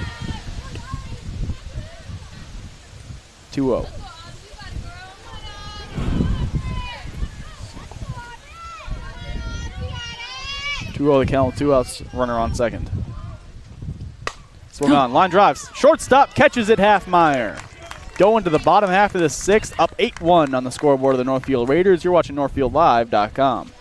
2-0. The count, 2 outs, runner on second. Swung on, line drives. Shortstop catches it, Halfmeyer. Going to the bottom half of the 6th, up 8-1 on the scoreboard of the Northfield Raiders. You're watching NorthfieldLive.com.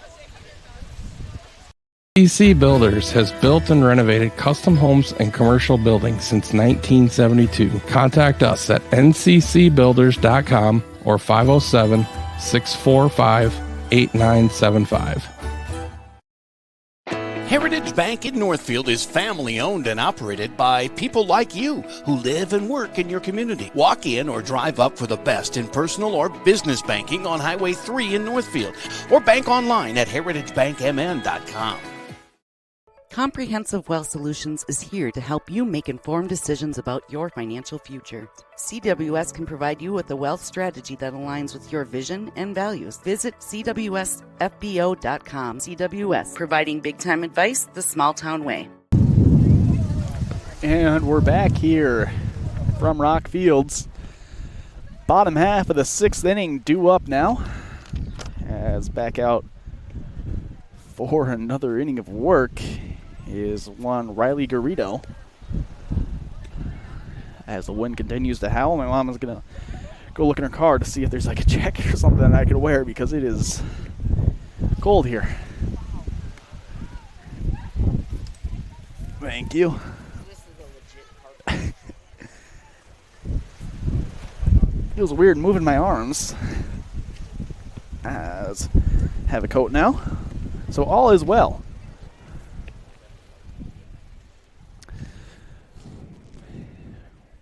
NCC Builders has built and renovated custom homes and commercial buildings since 1972. Contact us at nccbuilders.com or 507-645-8975. Heritage Bank in Northfield is family owned and operated by people like you who live and work in your community. Walk in or drive up for the best in personal or business banking on Highway 3 in Northfield, or bank online at heritagebankmn.com. Comprehensive Wealth Solutions is here to help you make informed decisions about your financial future. CWS can provide you with a wealth strategy that aligns with your vision and values. Visit CWSFBO.com. CWS, providing big-time advice the small-town way. And we're back here from Rock Fields. Bottom half of the 6th inning due up now. As back out for another inning of work is one Riley Garrido. As the wind continues to howl, my mom is going to go look in her car to see if there's like a jacket or something that I could wear because it is cold here. Thank you. Feels weird moving my arms. As have a coat now. So all is well.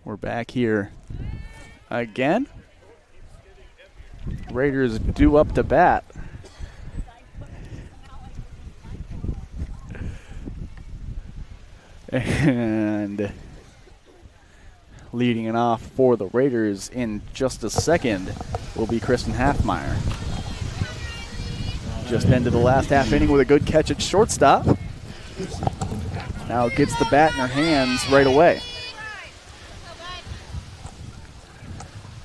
We're back here again. Raiders due up to bat. And leading it off for the Raiders in just a second will be Kristen Halfmeyer. Just ended the last half inning with a good catch at shortstop. Now gets the bat in her hands right away.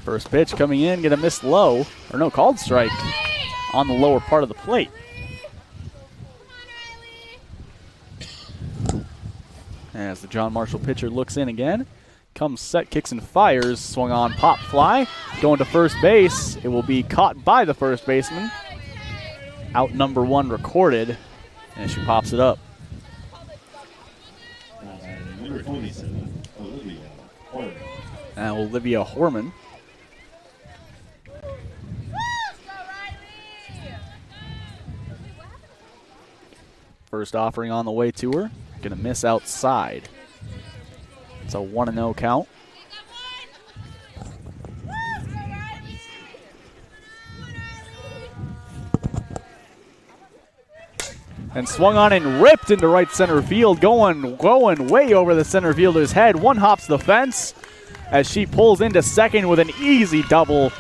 First pitch coming in, gonna miss low, or no, called strike on the lower part of the plate. As the John Marshall pitcher looks in again, comes set, kicks and fires, swung on, pop fly, going to first base. It will be caught by the first baseman. Out number 1 recorded, and she pops it up. Now Olivia Horman. First offering on the way to her. Gonna miss outside. It's a 1-0 count. And swung on and ripped into right center field, going way over the center fielder's head. One hops the fence as she pulls into second with an easy double,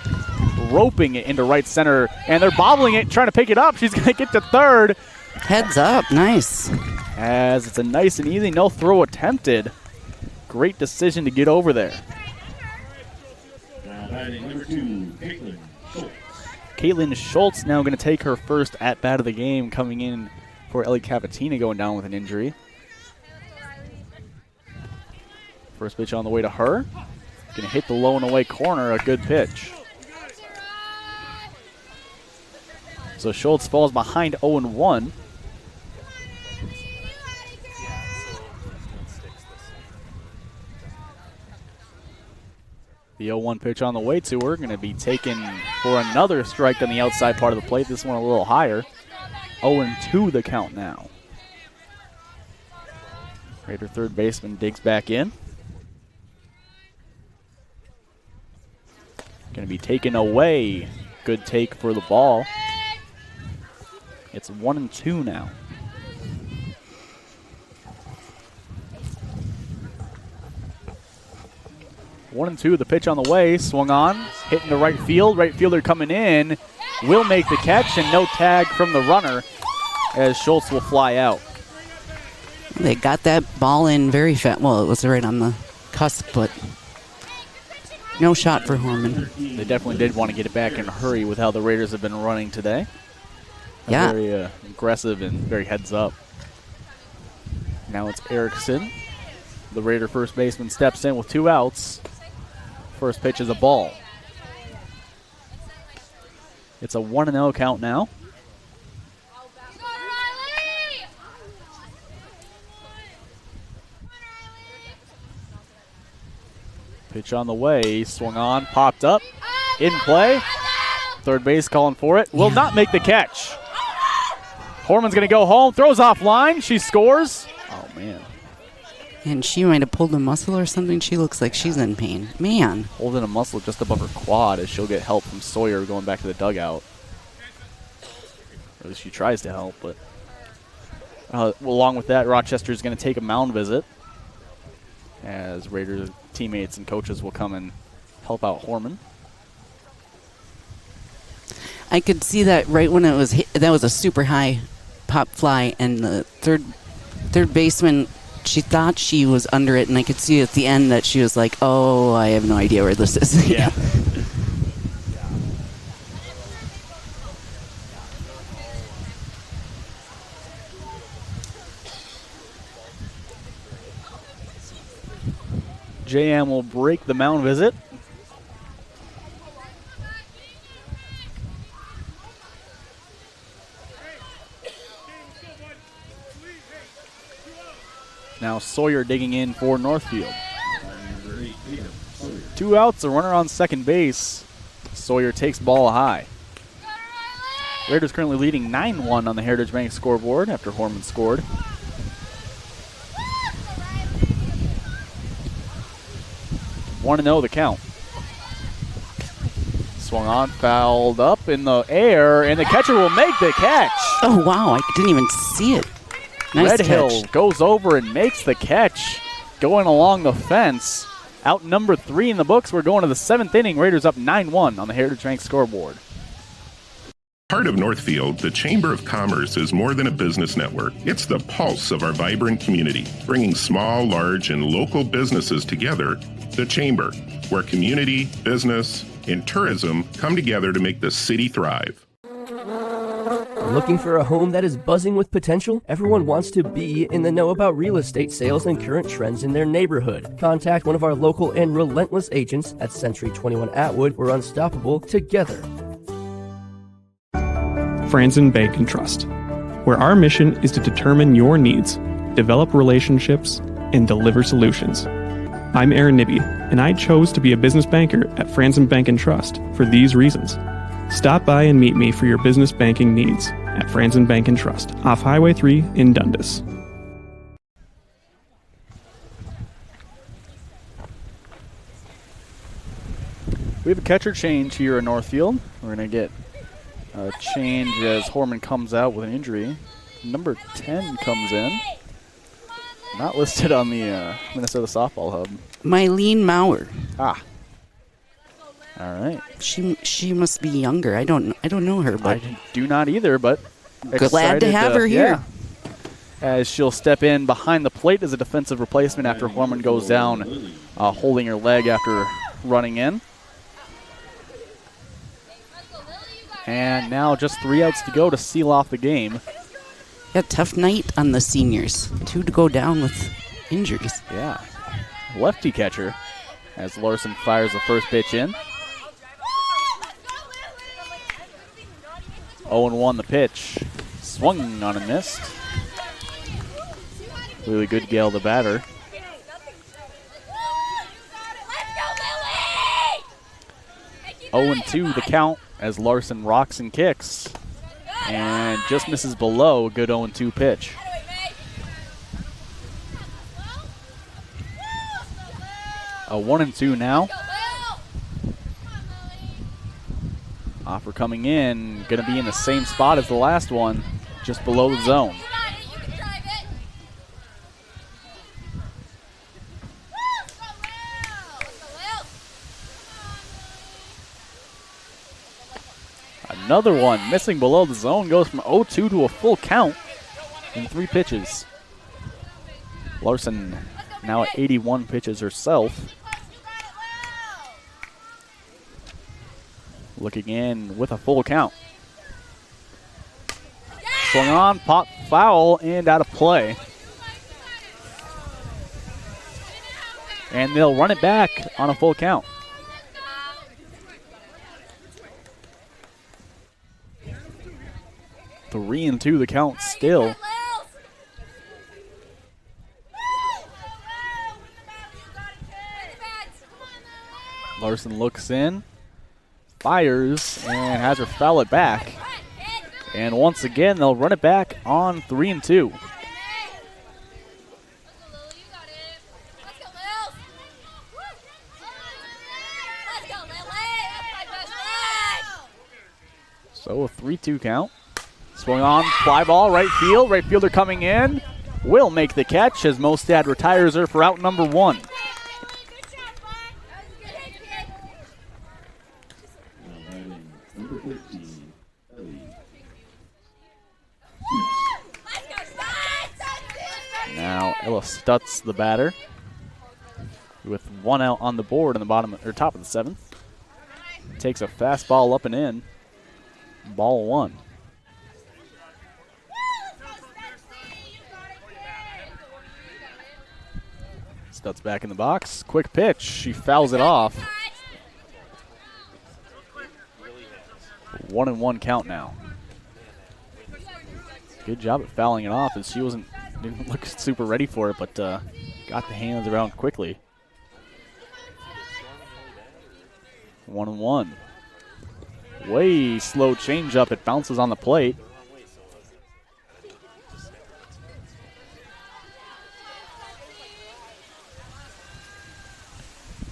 roping it into right center. And they're bobbling it, trying to pick it up. She's going to get to third. Heads up, nice. As it's a nice and easy no throw attempted. Great decision to get over there. Number 2, Caitlin Schultz. Caitlin Schultz now going to take her first at-bat of the game, coming in for Ellie Cavatina going down with an injury. First pitch on the way to her. Going to hit the low and away corner, a good pitch. So Schultz falls behind 0-1. The 0-1 pitch on the way to her, going to be taken for another strike on the outside part of the plate. This one a little higher. 0-2 the count now. Raider third baseman digs back in. Going to be taken away. Good take for the ball. It's 1-2 now. One and two, the pitch on the way, swung on, hitting to right field. Right fielder coming in, will make the catch, and no tag from the runner as Schultz will fly out. They got that ball in very fast. Well, it was right on the cusp, but no shot for Horman. They definitely did want to get it back in a hurry with how the Raiders have been running today. Yeah. Very aggressive and very heads up. Now it's Erickson. The Raider first baseman steps in with 2 outs. First pitch is a ball. It's a 1-0 count now. Pitch on the way, swung on, popped up, in play. Third base calling for it. Will not make the catch. Horman's going to go home, throws off line. She scores. Oh, man. And she might have pulled a muscle or something. She looks like she's in pain. Man. Holding a muscle just above her quad as she'll get help from Sawyer going back to the dugout. Or at least she tries to help, but along with that, Rochester is going to take a mound visit as Raiders teammates and coaches will come and help out Horman. I could see that right when it was hit. That was a super high pop fly, and the third baseman, she thought she was under it, and I could see at the end that she was like, oh, I have no idea where this is. Yeah. JM will break the mound visit. Now Sawyer digging in for Northfield. 2 outs, a runner on second base. Sawyer takes ball high. Raiders currently leading 9-1 on the Heritage Bank scoreboard after Horman scored. 1-0 the count. Swung on, fouled up in the air, and the catcher will make the catch. Oh, wow. I didn't even see it. Nice Red Hill catch. goes over and makes the catch going along the fence. Out number 3 in the books. We're going to the 7th inning. Raiders up 9-1 on the Heritage Bank scoreboard. Part of Northfield, the Chamber of Commerce is more than a business network. It's the pulse of our vibrant community, bringing small, large, and local businesses together. The Chamber, where community, business, and tourism come together to make the city thrive. Looking for a home that is buzzing with potential? Everyone wants to be in the know about real estate sales and current trends in their neighborhood. Contact one of our local and relentless agents at Century 21 Atwood. We're unstoppable together. Franzen Bank and Trust, where our mission is to determine your needs, develop relationships, and deliver solutions. I'm Aaron Nibby, and I chose to be a business banker at Franzen Bank and Trust for these reasons. Stop by and meet me for your business banking needs at Franzen Bank and Trust, off Highway 3 in Dundas. We have a catcher change here in Northfield. We're going to get a change as Horman comes out with an injury. Number 10 comes in. Not listed on the Minnesota Softball Hub. Mylene Maurer. Ah. All right. She must be younger. I don't know her, but I do not either, but glad to have her here. Yeah. As she'll step in behind the plate as a defensive replacement after Horman goes down, holding her leg after running in. And now just 3 outs to go to seal off the game. Yeah, tough night on the seniors. 2 to go down with injuries. Yeah. Lefty catcher as Larson fires the first pitch in. 0-1 the pitch. Swung on and missed. Really good Gale the batter. Oh, 0-2 the count as Larson rocks and kicks. And just misses below. Good 0-2 pitch. A 1-2 now. Offer coming in. Going to be in the same spot as the last one. Just below the zone. Another one missing below the zone, goes from 0-2 to a full count in 3 pitches. Larson now at 81 pitches herself. Looking in with a full count. Swung on, pop foul, and out of play. And they'll run it back on a full count. Three and 2 the count still. Larson looks in, fires, and has her foul it back. And once again, they'll run it back on 3 and 2. So a 3-2 count. Swung on, fly ball, right field. Right fielder coming in. Will make the catch as Mostad retires her for out number 1. Now Ella Stutz, the batter, with 1 out on the board in the bottom or top of the 7th. Takes a fastball up and in. Ball 1. Stutz back in the box. Quick pitch. She fouls it off. 1-1 count now. Good job at fouling it off as she didn't look super ready for it, but got the hands around quickly. 1-1. Way slow changeup. It bounces on the plate.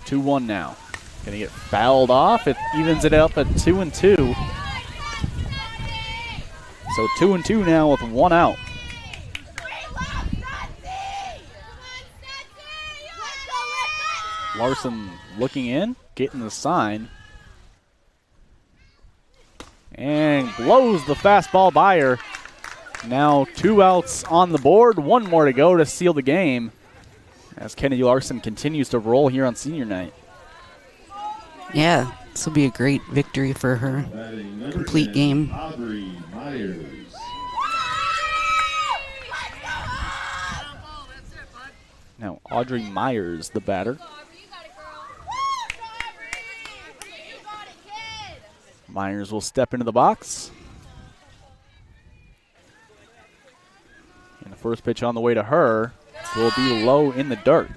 (2-1) now. Gonna get fouled off. It evens it up at 2-2. So 2-2 now with 1 out. Larson looking in, getting the sign. And blows the fastball by her. Now 2 outs on the board, 1 more to go to seal the game as Kennedy Larson continues to roll here on senior night. Yeah, this will be a great victory for her. Complete game. Now Audrey Myers, the batter. Myers will step into the box. And the first pitch on the way to her will be low in the dirt.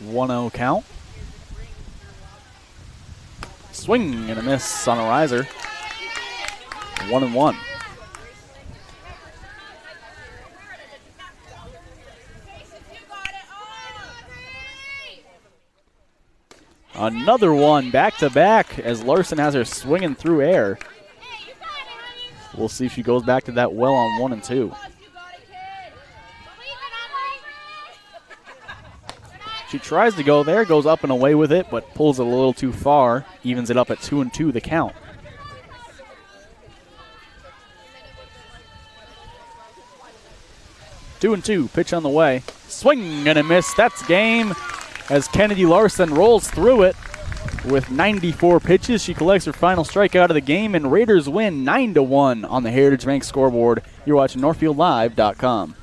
(1-0) count. Swing and a miss on a riser. 1-1. Another one back-to-back as Larson has her swinging through air. We'll see if she goes back to that well on 1 and 2. She tries to go there, goes up and away with it, but pulls it a little too far. Evens it up at 2-2, the count. Two and 2, pitch on the way. Swing and a miss, that's game. As Kennedy Larson rolls through it with 94 pitches. She collects her final strikeout of the game, and Raiders win 9-1 on the Heritage Bank scoreboard. You're watching NorthfieldLive.com.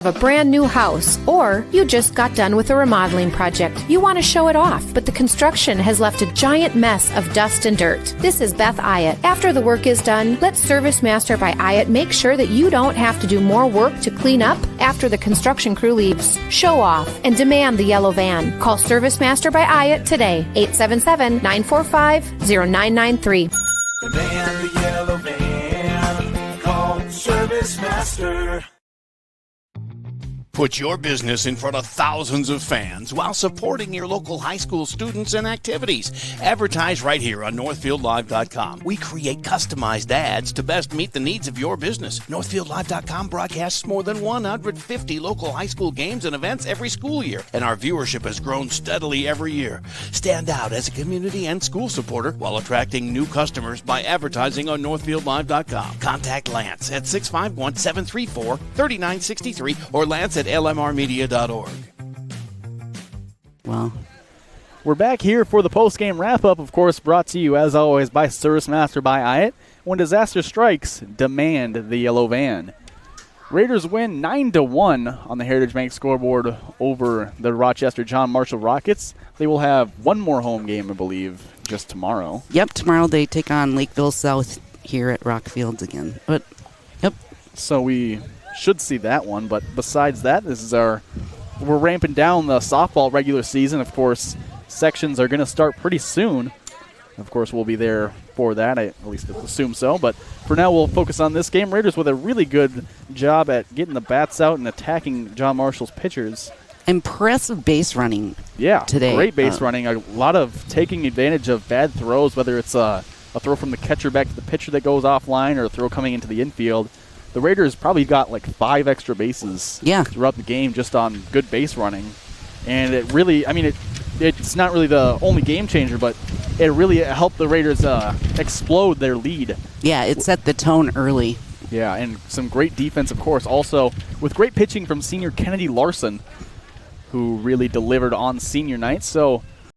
A brand new house, or you just got done with a remodeling project. You want to show it off, but the construction has left a giant mess of dust and dirt. This is Beth Ayatt. After the work is done, let Service Master by Ayatt make sure that you don't have to do more work to clean up after the construction crew leaves. Show off and demand the yellow van. Call Service Master by Ayatt today, 877-945-0993. The van, the yellow van. Call Service Master. Put your business in front of thousands of fans while supporting your local high school students and activities. Advertise right here on NorthfieldLive.com. We create customized ads to best meet the needs of your business. NorthfieldLive.com broadcasts more than 150 local high school games and events every school year, and our viewership has grown steadily every year. Stand out as a community and school supporter while attracting new customers by advertising on NorthfieldLive.com. Contact Lance at 651-734-3963 or Lance at lmrmedia.org. Well, we're back here for the post-game wrap-up, of course, brought to you, as always, by Service Master by Ayatt. When disaster strikes, demand the yellow van. Raiders win 9-1 on the Heritage Bank scoreboard over the Rochester John Marshall Rockets. They will have one more home game, I believe, just tomorrow. Yep, tomorrow they take on Lakeville South here at Rockfield again. But, yep. So we should see that one, but besides that, we're ramping down the softball regular season. Of course, sections are going to start pretty soon. Of course, we'll be there for that, I at least assume so. But for now, we'll focus on this game. Raiders with a really good job at getting the bats out and attacking John Marshall's pitchers. Impressive base running today. Great base running. A lot of taking advantage of bad throws, whether it's a throw from the catcher back to the pitcher that goes offline or a throw coming into the infield. The Raiders probably got like 5 extra bases throughout the game just on good base running. And it really, it's not really the only game changer, but it really helped the Raiders explode their lead. Yeah, it set the tone early. Yeah, and some great defense, of course, also with great pitching from senior Kennedy Larson, who really delivered on senior night. So